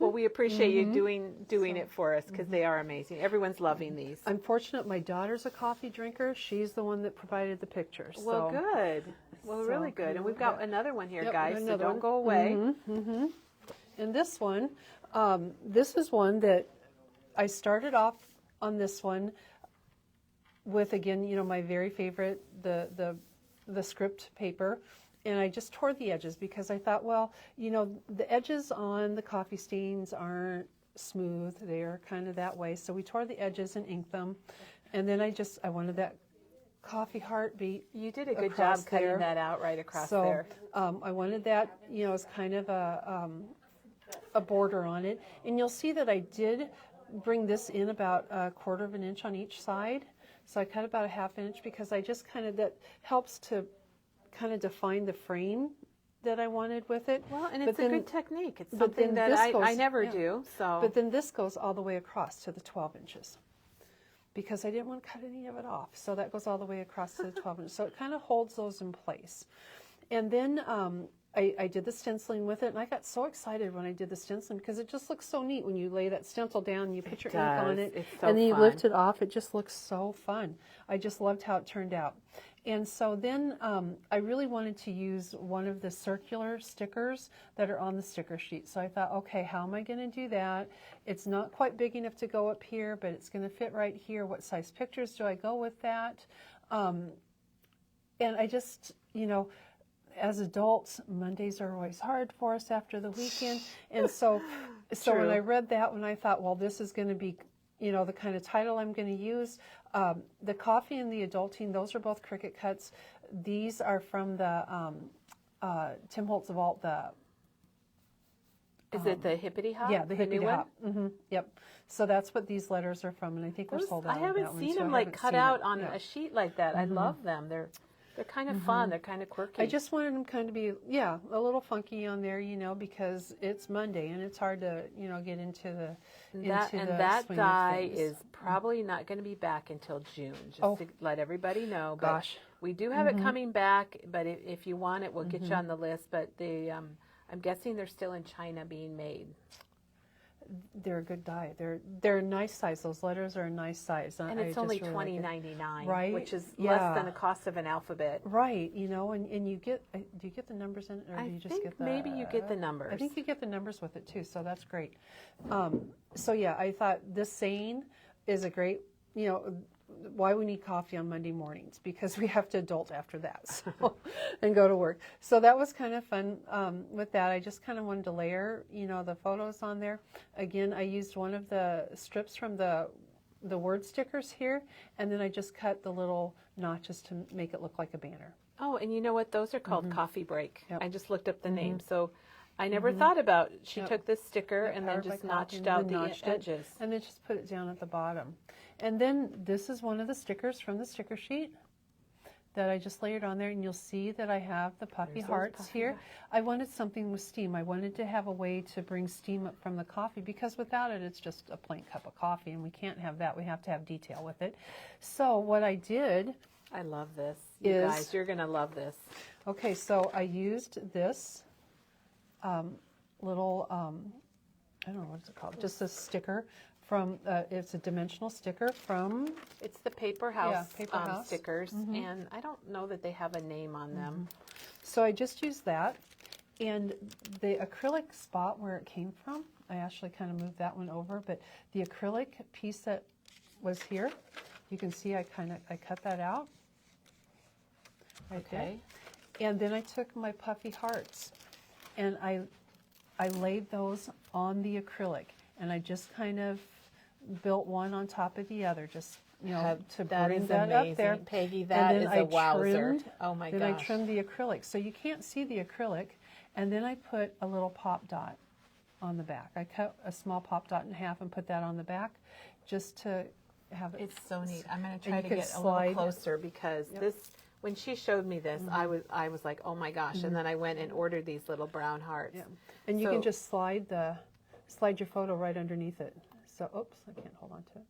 Well, we appreciate you doing it for us, because they are amazing. Everyone's loving these. I'm fortunate my daughter's a coffee drinker. She's the one that provided the pictures. Well, so. good. Well, really good. And we've got another one here, Yep, guys, so another don't one. go away. And this one, this is one that I started off on this one with, again, my very favorite, the script paper. And I just tore the edges because I thought, well, the edges on the coffee stains aren't smooth. They are kind of that way. So we tore the edges and inked them. And then I wanted that coffee heartbeat. You did a good job cutting there. that out right across So, there. I wanted that, as kind of a border on it. And you'll see that I did bring this in about 1/4 of an inch on each side. So I cut about a 1/2 inch because I just that helps to kind of define the frame that I wanted with it. Well, and it's a good technique. It's but something then that this goes- I never yeah. do. So, But then this goes all the way across to the 12 inches because I didn't want to cut any of it off. So that goes all the way across to the 12 inches. So it kind of holds those in place. And then I did the stenciling with it, and I got so excited when I did the stenciling because it just looks so neat when you lay that stencil down and you put your ink on it, It's so and then you fun. lift it off. It just looks so fun. I just loved how it turned out. And so then I really wanted to use one of the circular stickers that are on the sticker sheet. So I thought, okay, how am I going to do that? It's not quite big enough to go up here, but it's going to fit right here. What size pictures do I go with that? And I just, as adults, Mondays are always hard for us after the weekend. And so when I read that one, I thought, well, this is going to be, the kind of title I'm going to use. The coffee and the adulting, those are both Cricut cuts. These are from the Tim Holtz Vault. Is it the Hippity Hop? Yeah, the Hippity new Hop. Yep. So that's what these letters are from, and I think we're sold out. I haven't seen them cut out on a sheet like that. I love them. They're kind of fun. They're kind of quirky. I just wanted them kind of be, a little funky on there, because it's Monday and it's hard to, get into the that swing of die things. is probably not going to be back until June. Just to let everybody know. But Gosh. we do have it coming back. But if you want it, we'll get you on the list. But I'm guessing they're still in China being made. They're a good die. They're a nice size. Those letters are a nice size. And it's only $20.99, right? which is less than the cost of an alphabet. Right, and you get, do you get the numbers in it, or do you just get the... maybe you get the numbers. I think you get the numbers with it too, so that's great. So yeah, I thought this saying is a great, why we need coffee on Monday mornings, because we have to adult after that, so, and go to work. So that was kind of fun with that. I just kind of wanted to layer, the photos on there. Again, I used one of the strips from the word stickers here, and then I just cut the little notches to make it look like a banner. Oh, and you know what? Those are called coffee break. Yep. I just looked up the name, so I never thought about. She Yep. took this sticker and then Powered by just coffee, notched and out then the notched it, edges. and then just put it down at the bottom. And then this is one of the stickers from the sticker sheet that I just layered on there, and you'll see that I have the puffy There's those hearts puffy here. hearts. I wanted something with steam. I wanted to have a way to bring steam up from the coffee, because without it, it's just a plain cup of coffee, and we can't have that. We have to have detail with it. So what I did... I love this. You guys, you're going to love this. Okay, so I used this little, I don't know what it's called, just a sticker from, it's a dimensional sticker from... It's the Paper House, Paper House. stickers, and I don't know that they have a name on them. So I just used that, and the acrylic spot where it came from, I actually kind of moved that one over, but the acrylic piece that was here, you can see I cut that out. Right there. Okay. And then I took my puffy hearts and I laid those on the acrylic. and I just kind of built one on top of the other, just to That bring is that amazing, up there. Peggy. That is a wowzer. Oh my gosh. Then I trimmed the acrylic, so you can't see the acrylic, and then I put a little pop dot on the back. I cut a small pop dot in half and put that on the back, just to have it. It's so neat. I'm going to try to can get a slide. little closer because this. When she showed me this, I was like, oh my gosh! And then I went and ordered these little brown hearts. Yeah. And you can just slide your photo right underneath it. So, oops, I can't hold on to it.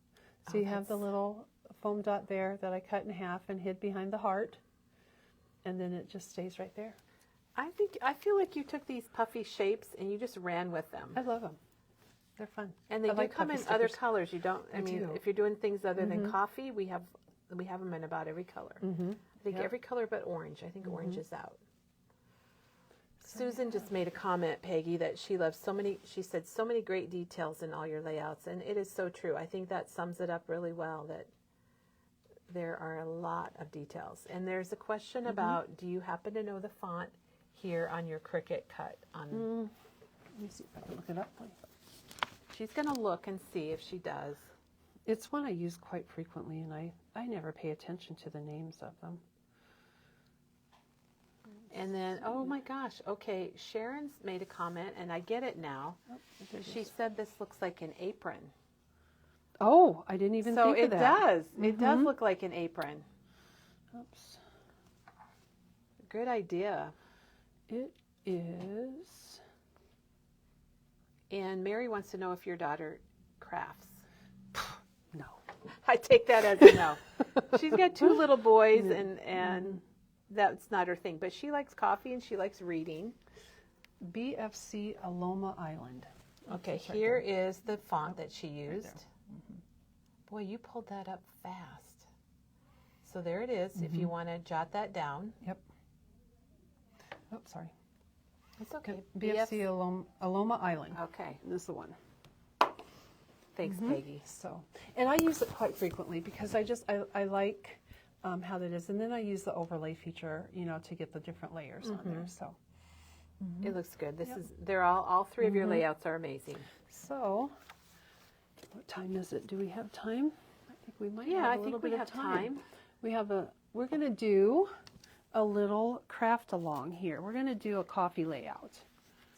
So you have the little foam dot there that I cut in half and hid behind the heart, and then it just stays right there. I feel like you took these puffy shapes and you just ran with them. I love them. They're fun. And they do come in other colors. You don't. I mean, if you're doing things other than coffee, we have them in about every color. I think every color but orange. I think orange is out. Susan just made a comment, Peggy, that she loves she said so many great details in all your layouts, and it is so true. I think that sums it up really well, that there are a lot of details. And there's a question about, do you happen to know the font here on your Cricut cut? Let me see if I can look it up. She's going to look and see if she does. It's one I use quite frequently, and I never pay attention to the names of them. And then, oh my gosh, okay, Sharon's made a comment, and I get it now. She said this looks like an apron. Oh, I didn't even think of that. So it does. It does look like an apron. Oops. Good idea. It is. And Mary wants to know if your daughter crafts. No. I take that as a no. She's got 2 little boys, and that's not her thing. But she likes coffee and she likes reading. BFC Aloma Island. Okay, here is the font that she used. Boy, you pulled that up fast. So there it is, if you want to jot that down. Yep. Oh, sorry. It's okay. BFC Aloma Island. Okay. This is the one. Thanks, Peggy. So, and I use it quite frequently because I like how that is. And then I use the overlay feature, to get the different layers on there. So it looks good. They're all 3 of your layouts are amazing. So, what time is it? Do we have time? I think we might. Yeah, have I think we have time. We're going to do a little craft along here. We're going to do a coffee layout.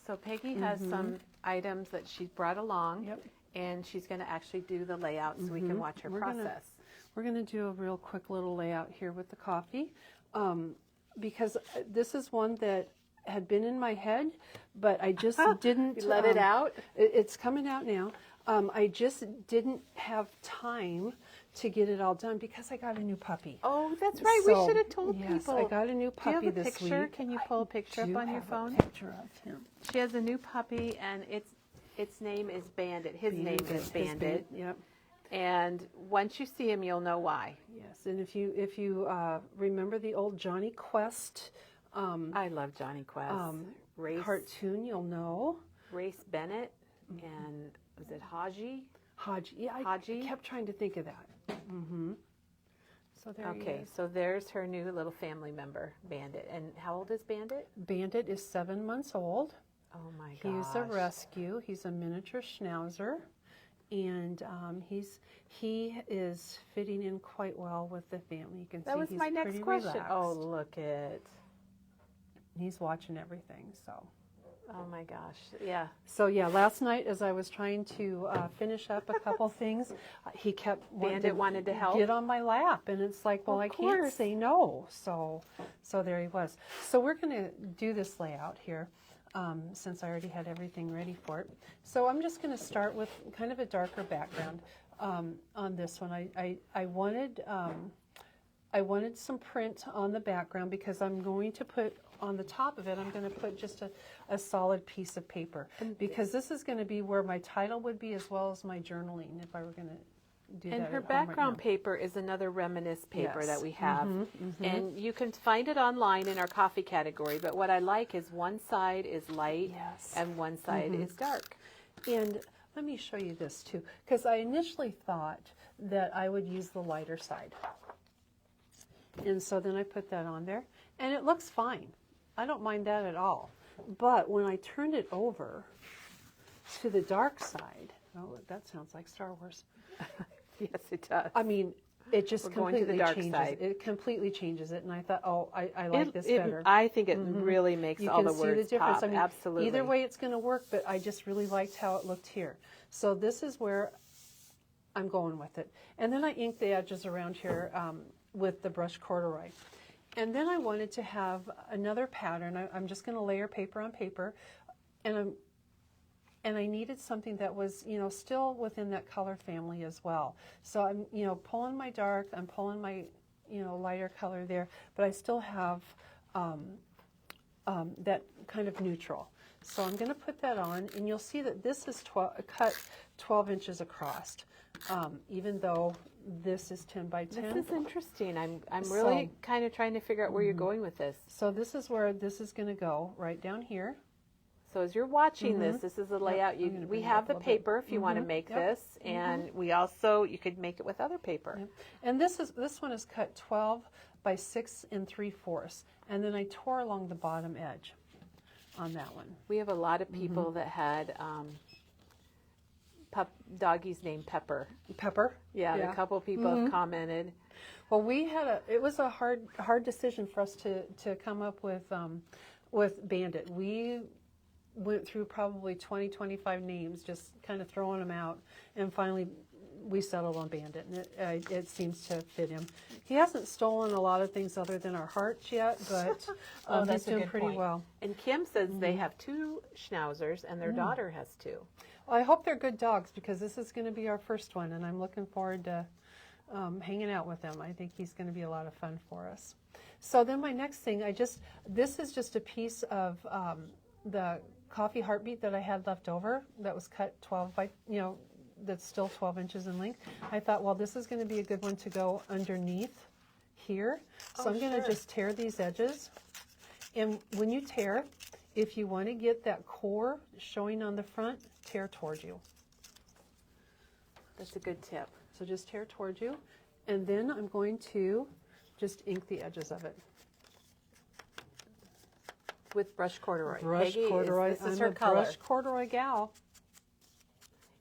So Peggy has some items that she's brought along. Yep. And she's going to actually do the layout so we can watch her process. We're going to do a real quick little layout here with the coffee, because this is one that had been in my head, but I just didn't You let it out. It's coming out now. I just didn't have time to get it all done because I got a new puppy. Oh, that's right. So, we should have told people. I got a new puppy Do you have a this picture? week. Can you pull a picture up on your phone? A picture of him. She has a new puppy, and its name is Bandit. His name is Bandit. Yep. And once you see him, you'll know why. Yes, and if you remember the old Johnny Quest I love Johnny Quest. cartoon, you'll know. Race Bennett and was it Haji? Haji. Yeah, Haji? I kept trying to think of that. So there he Okay, is. so there's her new little family member, Bandit. And how old is Bandit? Bandit is 7 months old. Oh my gosh. He's a rescue. He's a miniature schnauzer. And he is fitting in quite well with the family. You can That see was he's my next pretty question. relaxed. Oh, look at. He's watching everything, so. Oh my gosh, yeah. So yeah, last night as I was trying to finish up a couple things, he kept Bandit wanted to help? get on my lap, and it's like, well, Of I can't course. say no. So there he was. So we're going to do this layout here, since I already had everything ready for it. So I'm just going to start with kind of a darker background on this one. I wanted some print on the background because I'm going to put on the top of it, I'm going to put just a solid piece of paper, because this is going to be where my title would be as well as my journaling if I were going to do that. And at her home right background now. paper is another Reminisce paper Yes. that we have. And you can find it online in our coffee category, but what I like is one side is light Yes. and one side is dark. And let me show you this too, because I initially thought that I would use the lighter side. And so then I put that on there, and it looks fine. I don't mind that at all. But when I turned it over to the dark side, Oh, that sounds like Star Wars. Yes, it does. I mean, it just We're going to the completely dark changes side. it. Completely changes it. And I thought, oh, I like this better. I think it really makes You all can the see words the difference. pop. I mean, Absolutely. either way it's going to work, but I just really liked how it looked here. So this is where I'm going with it. And then I inked the edges around here with the brushed corduroy. And then I wanted to have another pattern. I'm just going to layer paper on paper, and I needed something that was, you know, still within that color family as well. So I'm, you know, pulling my dark, I'm pulling my, you know, lighter color there, but I still have that kind of neutral. So I'm going to put that on, and you'll see that this is cut 12 inches across, even though this is 10 by 10. This is interesting. I'm really kind of trying to figure out where you're going with this. So this is where this is going to go, right down here. So as you're watching this is the layout. We have the paper if you want to make this, and we also, you could make it with other paper. Yep. And this one is cut 12 by 6 3/4, and then I tore along the bottom edge on that one. We have a lot of people that had doggies named Pepper. Pepper? Yeah, a couple of people have commented. Well, it was a hard decision for us to come up with Bandit. We went through probably 20-25 names, just kind of throwing them out, and finally we settled on Bandit, and it seems to fit him. He hasn't stolen a lot of things other than our hearts yet, but he's doing pretty well. And Kim says they have 2 schnauzers, and their daughter has 2. Well, I hope they're good dogs, because this is going to be our first one, and I'm looking forward to hanging out with him. I think he's going to be a lot of fun for us. So then my next thing, this is just a piece of the coffee heartbeat that I had left over that was cut 12 by, you know, that's still 12 inches in length. I thought, well, this is going to be a good one to go underneath here. So I'm going to just tear these edges. And when you tear, if you want to get that core showing on the front, tear towards you. That's a good tip. So just tear towards you. And then I'm going to just ink the edges of it. With brushed corduroy. Brushed corduroy. This is her color. Brushed corduroy gal.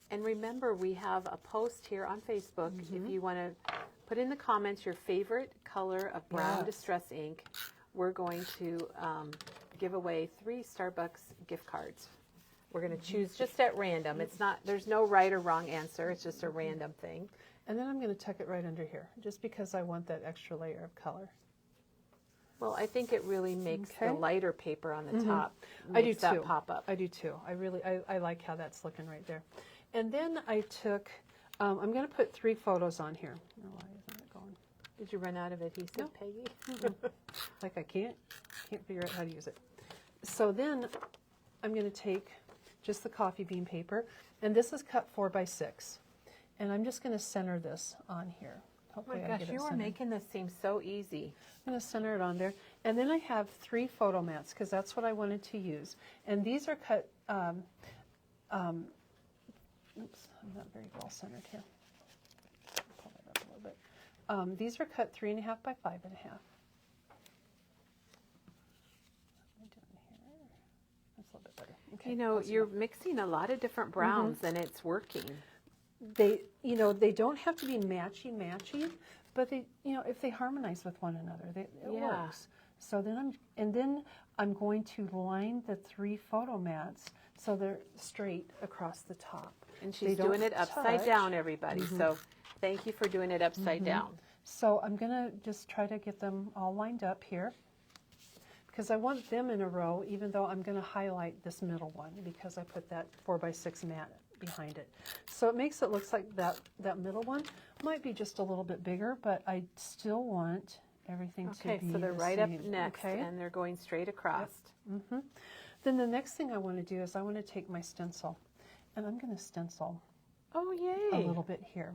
And remember, we have a post here on Facebook. If you want to put in the comments your favorite color of brown distress ink, we're going to give away 3 Starbucks gift cards. We're going to choose just at random. It's not, there's no right or wrong answer. It's just a random thing. And then I'm going to tuck it right under here, just because I want that extra layer of color. Well, I think it really makes the lighter paper on the top. I do Makes that too. pop up. I do too. I like how that's looking right there. And then I took, I'm going to put 3 photos on here. Oh, why isn't it going? Did you run out of adhesive, No. Peggy? Like I can't figure out how to use it. So then I'm going to take just the coffee bean paper, and this is cut 4 by 6. And I'm just going to center this on here. Hopefully Oh my I gosh, get it you are centered. making this seem so easy. I'm going to center it on there. And then I have 3 photo mats, because that's what I wanted to use. And these are cut, oops, I'm not very well centered here. Pull that up a little bit. These are cut 3.5 by 5.5. That's a little bit better. Okay, You know, close you're enough. mixing a lot of different browns and it's working. They don't have to be matchy, but they, if they harmonize with one another, it works. So then I'm going to line the 3 photo mats so they're straight across the top. And she's doing it upside down, everybody. So thank you for doing it upside down. So I'm going to just try to get them all lined up here, because I want them in a row, even though I'm going to highlight this middle one because I put that 4 by 6 mat behind it. So it makes it look like that middle one might be just a little bit bigger, but I still want everything to be Okay, so they're the right same. up next, and they're going straight across. Yep. Then the next thing I want to do is I want to take my stencil, and I'm going to stencil Oh, yay. a little bit here.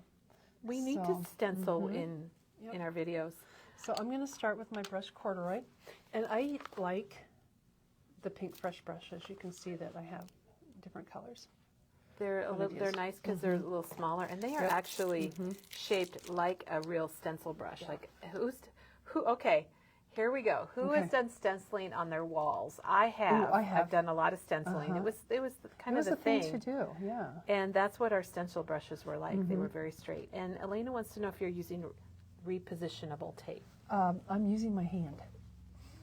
We need to stencil in our videos. So I'm going to start with my brushed corduroy, and I like the pink fresh brush. As you can see that I have different colors. They're they're nice because they're a little smaller, and they are actually shaped like a real stencil brush. Like okay, Here we go. Who Okay. has done stenciling on their walls? I have. Ooh, I have. I've done a lot of stenciling. Uh-huh. It was kind It of was the a thing thing. to do, yeah. And that's what our stencil brushes were like. They were very straight. And Elena wants to know if you're using repositionable tape. I'm using my hand.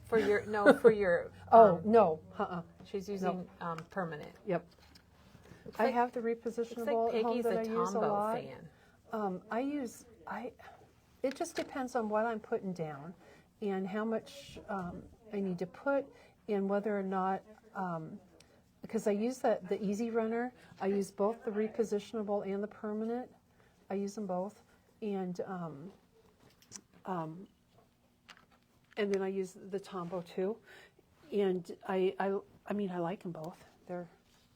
For your, no, for your. No, She's using permanent. Yep. Looks I like- have the Looks repositionable like at home Peggy's that a I use a Tombow lot. fan. It just depends on what I'm putting down and how much I need to put and whether or not, because I use the Easy Runner. I use both the repositionable and the permanent. I use them both. And then I use the Tombow too. And I mean, I like them both.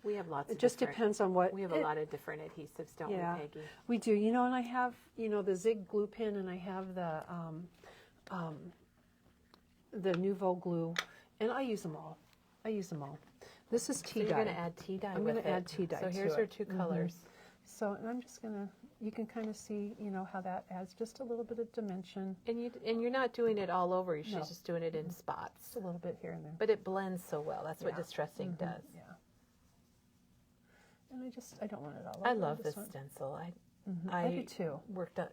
We have lots It of just different- depends on what. We have a lot of different adhesives, don't we, Peggy? We do. You know, and I have, the Zig glue pen, and I have the Nouveau glue, and I use them all. This is tea So dye. you're going to add tea dye I'm with going to it. add tea dye So to here's it. her two colors. So, and I'm just going to, you can kind of see, how that adds just a little bit of dimension. And you're not doing it all over. She's No. just doing it in spots. Just a little bit here and there. But it blends so well. That's what Yeah. distressing does. Yeah. And I don't want it all over. I love this one. stencil. I do too.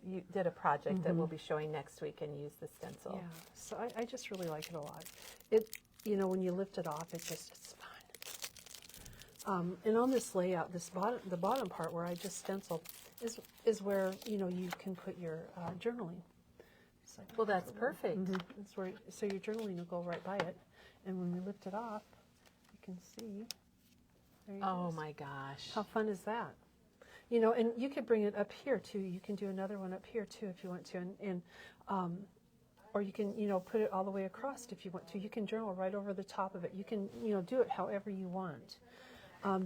You did a project that we'll be showing next week and use the stencil. Yeah, so I just really like it a lot. When you lift it off, it's fun. And on this layout, the bottom part where I just stencil is where you can put your journaling. It's like, Well, that's perfect. It's where so your journaling will go right by it, and when we lift it off, you can see. There it Oh is. my gosh. How fun is that? And you could bring it up here too. You can do another one up here too if you want to, and or you can put it all the way across if you want to. You can journal right over the top of it. You can do it however you want.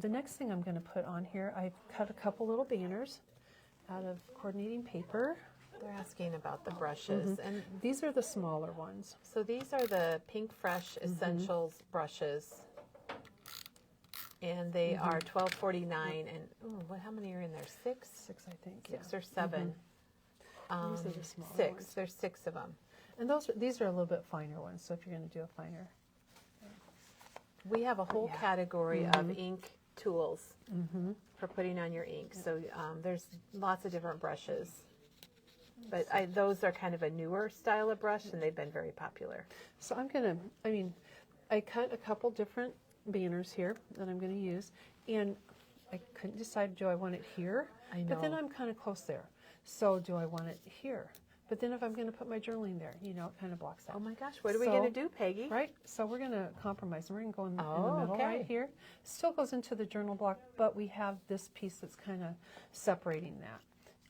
The next thing I'm going to put on here, I've cut a couple little banners out of coordinating paper. They're asking about the brushes. And These are the smaller ones. so these are the Pink Fresh Essentials brushes. And they are $12.49. And how many are in there? Six? Six, I think. Six or seven. These are the smaller Six. ones. There's six of them. And these are a little bit finer ones. So if you're going to do a finer. We have a whole category of ink tools for putting on your ink. So there's lots of different brushes. But those are kind of a newer style of brush, and they've been very popular. So I cut a couple different banners here that I'm going to use, and I couldn't decide, do I want it here? I But then know. I'm kind of close there. So do I want it here? But then if I'm going to put my journaling there, it kind of blocks out. Oh my gosh, what are we So- going to do, Peggy? Right? So we're going to compromise. We're going to go in the middle okay. right here. Still goes into the journal block, but we have this piece that's kind of separating that.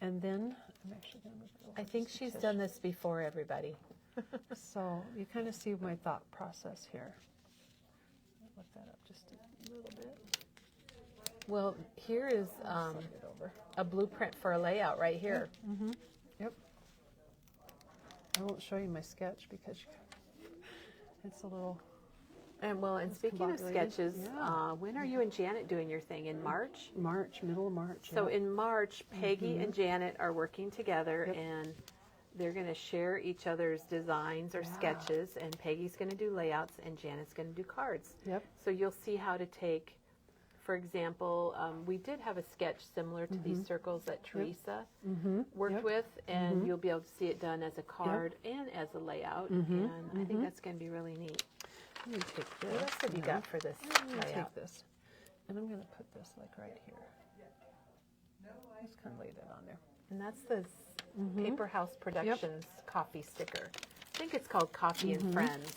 And then I'm actually going to move it over. I think just she's because- done this before, everybody. So you kind of see my thought process here. Lift that up just a little bit. Well, here is Slide it over. a blueprint for a layout right here. Yep. I won't show you my sketch because it's a little. And speaking of combobulated. sketches, Yeah. when are you and Janet doing your thing? In March? Middle of March. So yeah. in March, Peggy and Janet are working together, Yep. and they're going to share each other's designs or sketches, and Peggy's going to do layouts, and Janet's going to do cards. Yep. So you'll see how to take, for example, we did have a sketch similar to these circles that Teresa worked Yep. with, and you'll be able to see it done as a card and as a layout, and I think that's going to be really neat. I'm going to take this. What else have you got for this I'm going to layout? take this, and I'm going to put this like right here. Just kind of lay that on there. And that's the Paper House Productions coffee sticker. I think it's called Coffee and Friends.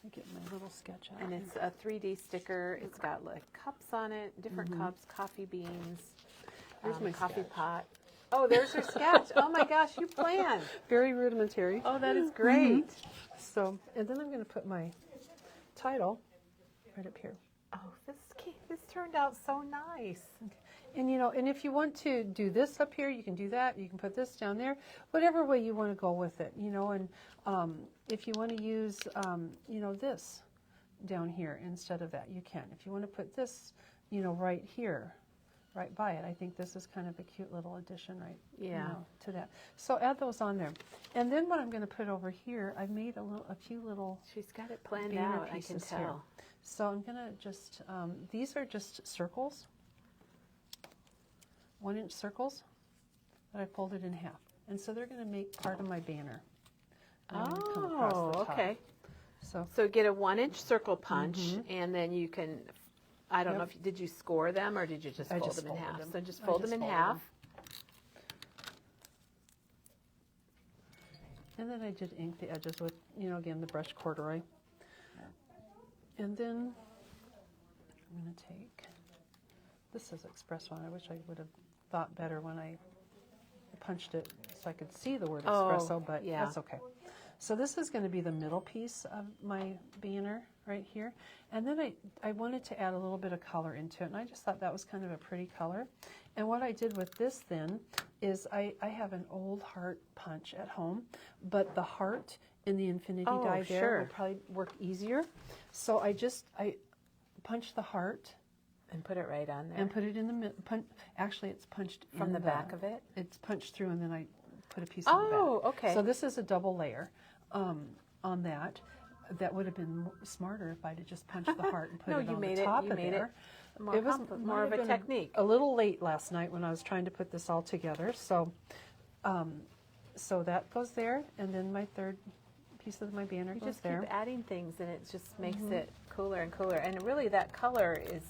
I get my little sketch out. And it's a 3D sticker. It's got like cups on it, different cups, coffee beans, Here's my coffee sketch. pot. Oh, there's your sketch. Oh my gosh, you planned. Very rudimentary. Oh, that is great. So, and then I'm going to put my title right up here. Oh, this turned out so nice. And and if you want to do this up here, you can do that. You can put this down there, whatever way you want to go with it, And if you want to use, this down here instead of that, you can. If you want to put this, right here, right by it, I think this is kind of a cute little addition, right? Yeah. To that. So add those on there. And then what I'm going to put over here, I've made a few little She's got it planned banner out, I can pieces here. tell. So I'm going to just, these are just circles, 1-inch circles that I folded in half. And so they're going to make part of my banner. Oh, okay. So get a 1-inch circle punch, and then you can, I don't know if, did you score them or did you just fold them in half? So just fold them in half. And then I just ink the edges with, again, the brushed corduroy. And then I'm going to take, this is espresso, and I wish I would have thought better when I punched it so I could see the word espresso, but that's okay. So this is going to be the middle piece of my banner right here. And then I wanted to add a little bit of color into it, and I just thought that was kind of a pretty color. And what I did with this then is I have an old heart punch at home, but the heart in the infinity die there would probably work easier. So I punched the heart. And put it right on there. And put it in the middle. Actually, it's punched from the back of it? It's punched through, and then I put a piece on the back. Oh, okay. So this is a double layer on that. That would have been smarter if I'd have just punched the heart and put it on the top of there. It was more of a technique. A little late last night when I was trying to put this all together. So, so that goes there, and then my third piece of my banner goes there. You just keep adding things, and it just makes it cooler and cooler. And really, that color is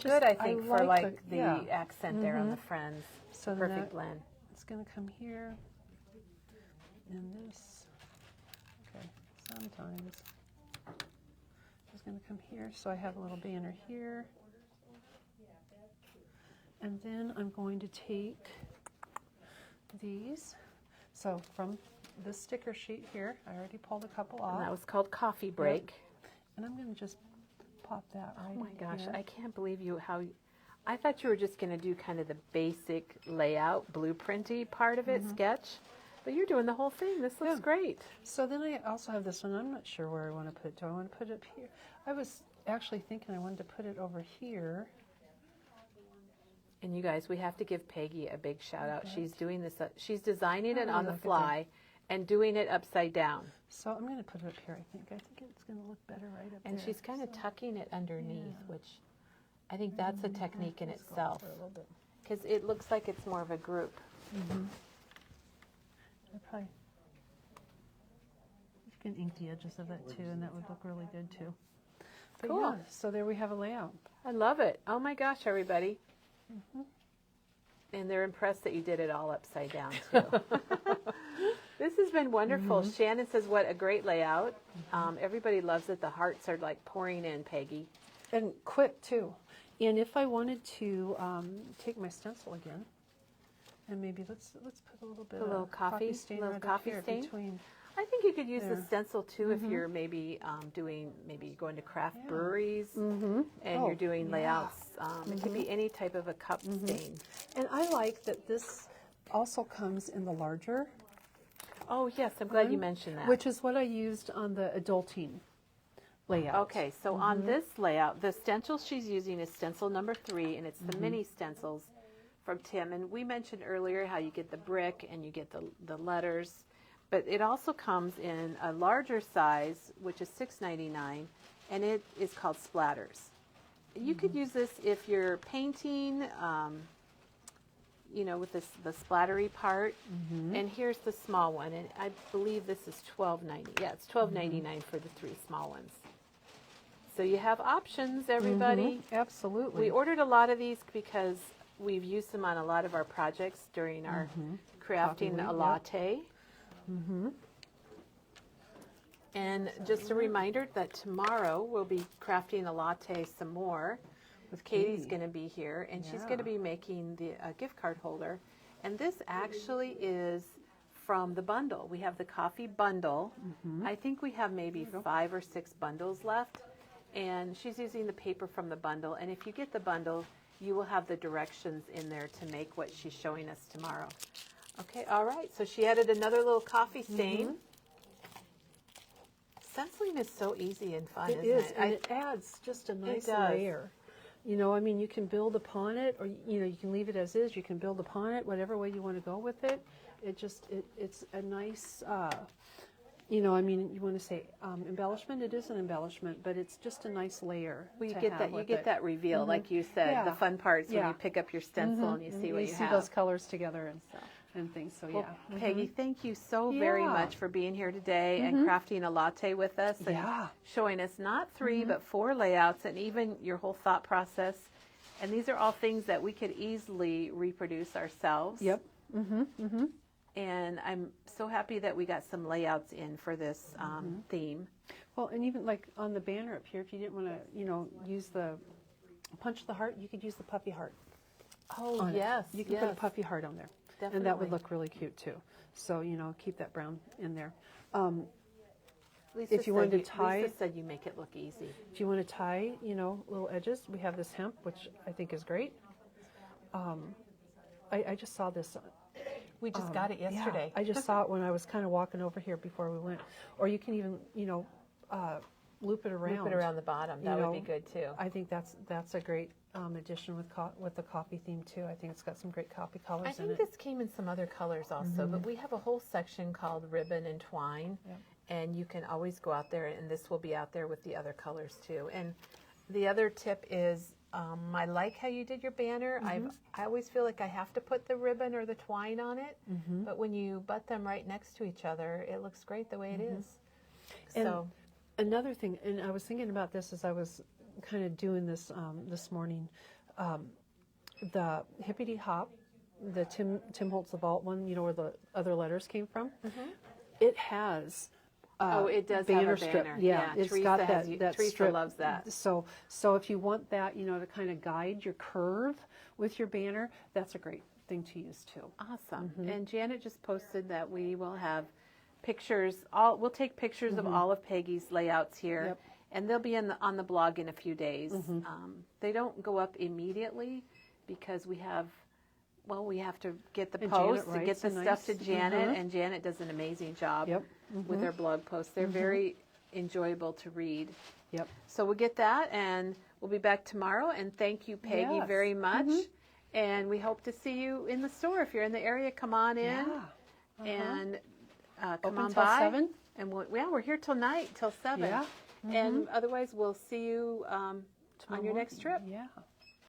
good, I think, for like the accent there on the friends. So perfect blend. It's going to come here, and this. Okay, sometimes it's going to come here. So I have a little banner here. And then I'm going to take these. So from this sticker sheet here, I already pulled a couple off. And that was called Coffee Break. Yep. And I'm going to just pop that right. Oh my gosh, here. I can't believe I thought you were just going to do kind of the basic layout, blueprinty part of it, sketch. But you're doing the whole thing. This looks great. So then I also have this one. I'm not sure where I want to put it. Do I want to put it up here? I was actually thinking I wanted to put it over here. And you guys, we have to give Peggy a big shout out. She's doing this. She's designing it on the fly and doing it upside down. So I'm going to put it up here, I think. I think it's going to look better right up there. And she's kind of tucking it underneath, which I think that's a technique in itself. Because it looks like it's more of a group. You can ink the edges of that too, and that would look really good too. But cool. Yeah, so there we have a layout. I love it. Oh my gosh, everybody. And they're impressed that you did it all upside down too. This has been wonderful. Shannon says, what a great layout. Everybody loves it. The hearts are like pouring in, Peggy. And quick too. And if I wanted to take my stencil again, and maybe let's put a little bit of coffee stain right up here between. I think you could use the stencil too if you're maybe going to craft breweries and you're doing layouts. It could be any type of a cup stain. And I like that this also comes in the larger. Oh yes, I'm glad you mentioned that. Which is what I used on the adulting layout. Okay, so on this layout, the stencil she's using is stencil number 3, and it's the mini stencils from Tim. And we mentioned earlier how you get the brick and you get the letters. But it also comes in a larger size, which is $6.99, and it is called Splatters. You could use this if you're painting, with the splattery part. And here's the small one, and I believe this is $12.90. Yeah, it's $12.99 for the 3 small ones. So you have options, everybody. Absolutely. We ordered a lot of these because we've used them on a lot of our projects during our crafting a latte. And just a reminder that tomorrow we'll be crafting a latte some more. With Katie's going to be here, and she's going to be making the gift card holder. And this actually is from the bundle. We have the coffee bundle. I think we have maybe 5 or 6 bundles left. And she's using the paper from the bundle. And if you get the bundle, you will have the directions in there to make what she's showing us tomorrow. Okay, all right. So she added another little coffee stain. Stenciling is so easy and fun, isn't it? And it adds just a nice layer. You can build upon it, or, you can leave it as is. You can build upon it, whatever way you want to go with it. it's a nice, you know, I mean, you want to say embellishment. It is an embellishment, but it's just a nice layer. Well, you to get have that. You with get it. that reveal, like you said. Yeah. The fun parts when Yeah. you pick up your stencil and you see what you see have. those colors together and things. So Well, yeah. Peggy, thank you so very Yeah. much for being here today and crafting a latte with us and Yeah. showing us not 3 but 4 layouts and even your whole thought process. And these are all things that we could easily reproduce ourselves. Yep. And I'm so happy that we got some layouts in for this theme. Well, and even like on the banner up here, if you didn't want to, you know, use the punch the heart, you could use the puppy heart. Oh, on it. yes. You can put a puppy heart on there. Definitely. And that would look really cute too. So, you know, keep that brown in there. Lisa if you wanted to said tie- Lisa said you make it look easy. If you want to tie, you know, little edges, we have this hemp, which I think is great. I just saw this. We just got it yesterday. Yeah, I just saw it when I was kind of walking over here before we went. Or you can even, you know, loop it around. Loop it around the bottom. That would be good too. I think that's a great addition with the coffee theme too. I think it's got some great coffee colors I in think it. this came in some other colors also, but we have a whole section called ribbon and twine, and you can always go out there, and this will be out there with the other colors too. And the other tip is, I like how you did your banner. I always feel like I have to put the ribbon or the twine on it, but when you butt them right next to each other, it looks great the way it is. And So another thing, and I was thinking about this as I was kind of doing this this morning, the Hippity Hop, the Tim Holtz the Vault one, you know, where the other letters came from, it has it does banner have a strip. banner. Yeah, it's Teresa got has that Teresa strip. loves that. So if you want that, you know, to kind of guide your curve with your banner, that's a great thing to use too. Awesome. And Janet just posted that we will have pictures. We'll take pictures of all of Peggy's layouts here, and they'll be on the blog in a few days. They don't go up immediately because we have to get the posts and get the stuff to Janet, and Janet does an amazing job with her blog posts. They're very enjoyable to read. Yep. So we'll get that, and we'll be back tomorrow. And thank you, Peggy, very much. And we hope to see you in the store. If you're in the area, come on in and come Open on till by. 7? And we're here till night, till 7. Yeah. And otherwise, we'll see you on your next trip. Yeah.